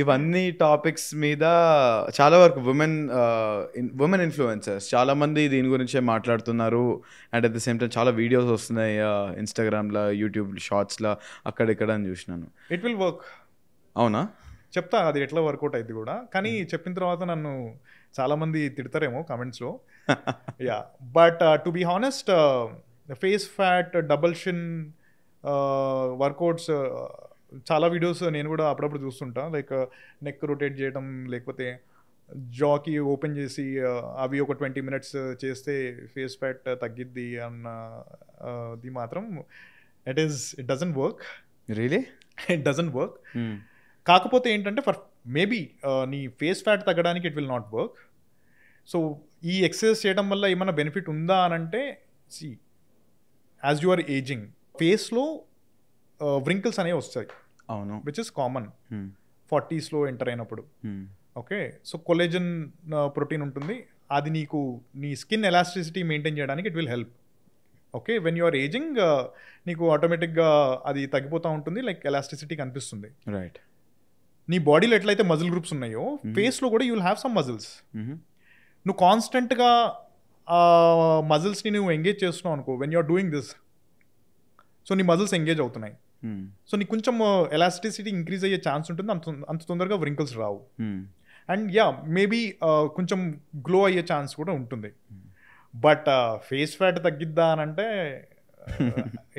ఇవన్నీ topics మీద చాలా వరకు ఉమెన్ ఇన్ఫ్లుయెన్సర్స్ చాలా మంది దీని గురించే మాట్లాడుతున్నారు. And at the same time చాలా వీడియోస్ వస్తున్నాయి ఇన్స్టాగ్రామ్లో, యూట్యూబ్ షార్ట్స్లో, అక్కడిక్కడ అని చూసినాను. It will work. అవునా? చెప్తా అది ఎట్లా వర్కౌట్ అయింది కూడా. కానీ చెప్పిన తర్వాత నన్ను చాలామంది తిడతారేమో కమెంట్స్లో. Yeah, but to be honest face fat, double chin workouts చాలా వీడియోస్ నేను కూడా అప్పుడప్పుడు చూస్తుంటా. లైక్ నెక్ రొటేట్ చేయడం, లేకపోతే జాకి ఓపెన్ చేసి అవి ఒక 20 minutes చేస్తే ఫేస్ ఫ్యాట్ తగ్గిద్ది అన్నది మాత్రం it doesn't work. Really it doesn't work. కాకపోతే ఏంటంటే ఫర్ మేబీ నీ ఫేస్ ఫ్యాట్ తగ్గడానికి it will not work. So ఈ ఎక్సర్సైజ్ చేయడం వల్ల ఏమైనా బెనిఫిట్ ఉందా అని అంటే, see as you are ageing ఫేస్లో వ్రింకిల్స్ అనేవి వస్తాయి. అవును. Which is common 40s enter అయినప్పుడు. ఓకే. సో కొలేజన్ ప్రోటీన్ ఉంటుంది, అది నీ స్కిన్ ఎలాస్టిసిటీ మెయింటైన్ చేయడానికి it will help. Okay. When you are ageing నీకు ఆటోమేటిక్గా అది తగ్గిపోతూ ఉంటుంది, లైక్ ఎలాస్టిసిటీ కనిపిస్తుంది. రైట్. నీ బాడీలో ఎట్లయితే మజిల్ గ్రూప్స్ ఉన్నాయో ఫేస్లో కూడా you will have some muscles. నువ్వు కాన్స్టెంట్గా ఆ మజిల్స్ని నువ్వు ఎంగేజ్ చేస్తున్నావు అనుకో, when you're doing this, so నీ మజిల్స్ ఎంగేజ్ అవుతున్నాయి. సో నీకు కొంచెం ఎలాస్టిసిటీ ఇంక్రీజ్ అయ్యే ఛాన్స్ ఉంటుంది, అంత తొందరగా వ్రింకిల్స్ రావు. అండ్ యా, మేబీ కొంచెం గ్లో అయ్యే ఛాన్స్ కూడా ఉంటుంది. బట్ ఫేస్ ఫ్యాట్ తగ్గిద్దా అని అంటే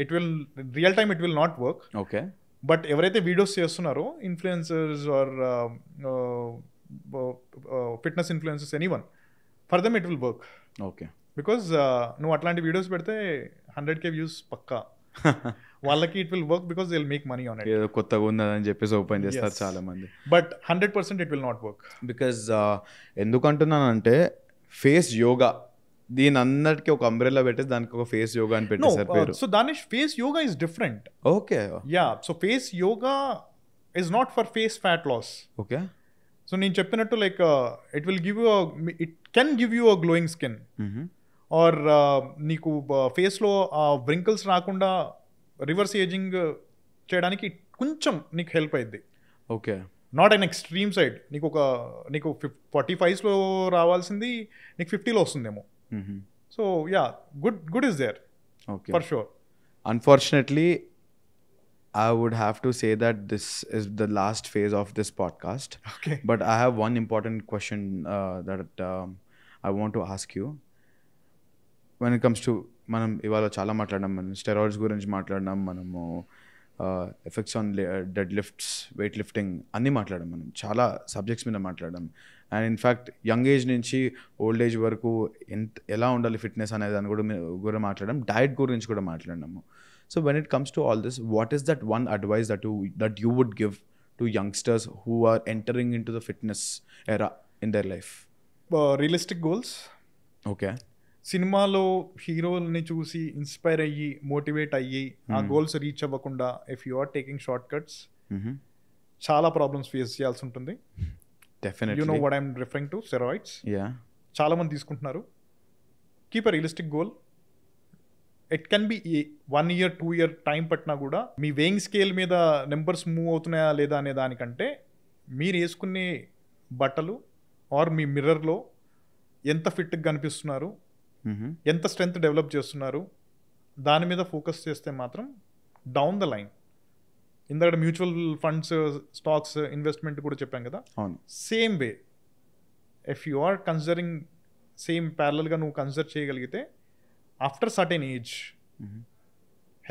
it will real time it will not work. Okay. But ఎవరైతే వీడియోస్ చేస్తున్నారో influencers or fitness influencers, anyone, for them it will work. Okay. Because నువ్వు అట్లాంటి వీడియోస్ పెడితే 100K వ్యూస్ పక్కా వాళ్ళకి it will work because they will make money on it. ఏదో కొత్తగా ఉన్నదని చెప్పేసి ఓపెన్ చేస్తారు చాలా మంది. But 100% it will not work. Because ఎందుకంటున్నానంటే ఫేస్ యోగా, దీని అందరికి ఒక అంబ్రెల్లా పెట్టేసి దానికి ఒక ఫేస్ యోగా అని పెట్టేసారు పేరు. సో దాని face yoga is different. Okay. Yeah, so face yoga is not for face fat loss. Okay. So నేను చెప్పినట్టు like it will give you, it can give you a glowing skin, or నీకు ఫేస్లో వ్రింకిల్స్ రాకుండా reverse ageing చేయడానికి కొంచెం నీకు help అయింది. Okay. Not an extreme side. నీకు 45s రావాల్సింది నీకు 50 వస్తుందేమో. So yeah, good is there for sure. Unfortunately I would have to say that this is the last phase of this podcast. Okay. But I have one important question that I want to ask you. When it comes to మనం ఇవాళ చాలా మాట్లాడినాం, మనం steroids గురించి మాట్లాడినాం, మనము effects on dead lifts, weight lifting అన్నీ మాట్లాడాం, మనం చాలా సబ్జెక్ట్స్ మీద మాట్లాడాం. అండ్ ఇన్ఫ్యాక్ట్ యంగ్ ఏజ్ నుంచి ఓల్డ్ ఏజ్ వరకు ఎలా ఉండాలి ఫిట్నెస్ అనే దాన్ని కూడా మాట్లాడాం, డయట్ గురించి కూడా మాట్లాడినాము. So when it comes to all this, what is that one advice that you would give to youngsters who are entering in to the fitness era in their life? Realistic goals. Okay. సినిమాలో హీరోల్ని చూసి inspire అయ్యి motivate అయ్యి ఆ goals reach అవ్వకుండా if you are taking shortcuts చాలా problems face చేయాల్సి ఉంటుంది. Definitely. You know what I'm referring to, steroids. చాలా మంది తీసుకుంటున్నారు. Keep a realistic goal. It can be 1 year 2 year time పట్టినా కూడా మీ వేయింగ్ స్కేల్ మీద నెంబర్స్ మూవ్ అవుతున్నాయా లేదా అనే దానికంటే మీరు వేసుకునే బట్టలు ఆర్ మీ మిర్రర్లో ఎంత ఫిట్గా కనిపిస్తున్నారు, ఎంత స్ట్రెంగ్త్ డెవలప్ చేస్తున్నారు, దాని మీద ఫోకస్ చేస్తే మాత్రం డౌన్ ద లైన్, ఇందాక మ్యూచువల్ ఫండ్స్, స్టాక్స్, ఇన్వెస్ట్మెంట్ కూడా చెప్పాం కదా, same way if you are considering same ప్యారలల్గా నువ్వు కన్సిడర్ చేయగలిగితే after certain age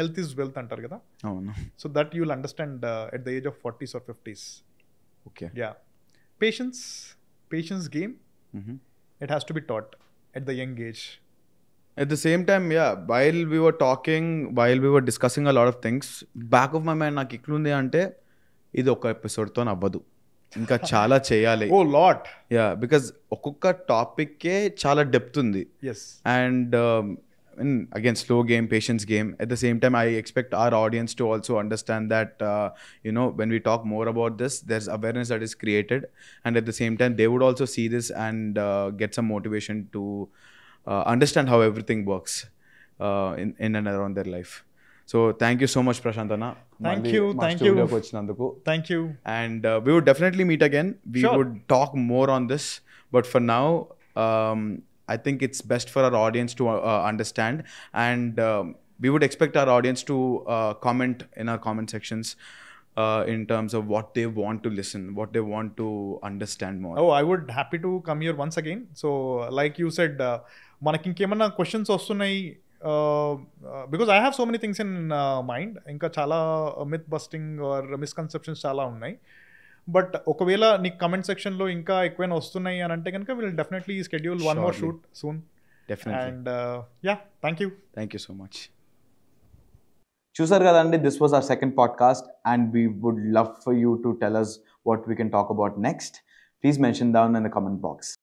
health is wealth అంటారు కదా. అవును. So that you will understand at the age of 40s or 50s. Okay. Yeah. Patience game. It has to be taught at the young age. At the same time, while we were talking, while we were discussing a lot of things, back of my mind నాకు ఇట్లుంది అంటే ఇది ఒక ఎపిసోడ్తో అవ్వదు, ఇంకా చాలా చేయాలి. Oh lot. Because ఒక్కొక్క టాపిక్కే చాలా డెప్త్ ఉంది. Yes. And again, slow game, patience game. At the same time, I expect our audience to also understand that when we talk more about this, there's awareness that is created, and at the same time they would also see this and get some motivation to understand how everything works in and around their life. So thank you so much, Prashantana. Thank you. Thank you. And we would definitely meet again. We would talk more on this, but for now I think it's best for our audience to understand, and we would expect our audience to comment in our comment sections in terms of what they want to listen, what they want to understand more. Oh, I would happy to come here once again. So like you said, మనకి ఇంకేమన్నా questions వస్తున్నాయి, because I have so many things in mind. ఇంకా చాలా myth busting are misconceptions చాలా ఉన్నాయి. But ఒకవేళ నీకు comment సెక్షన్లో ఇంకా ఎక్కువైనా వస్తున్నాయి అని అంటే కనుక will definitely schedule one more shoot soon. Definitely. And thank you so much. చూసారు కదండి, this was our second podcast and we would love for you to tell us what we can talk about next. Please mention down in the comment box.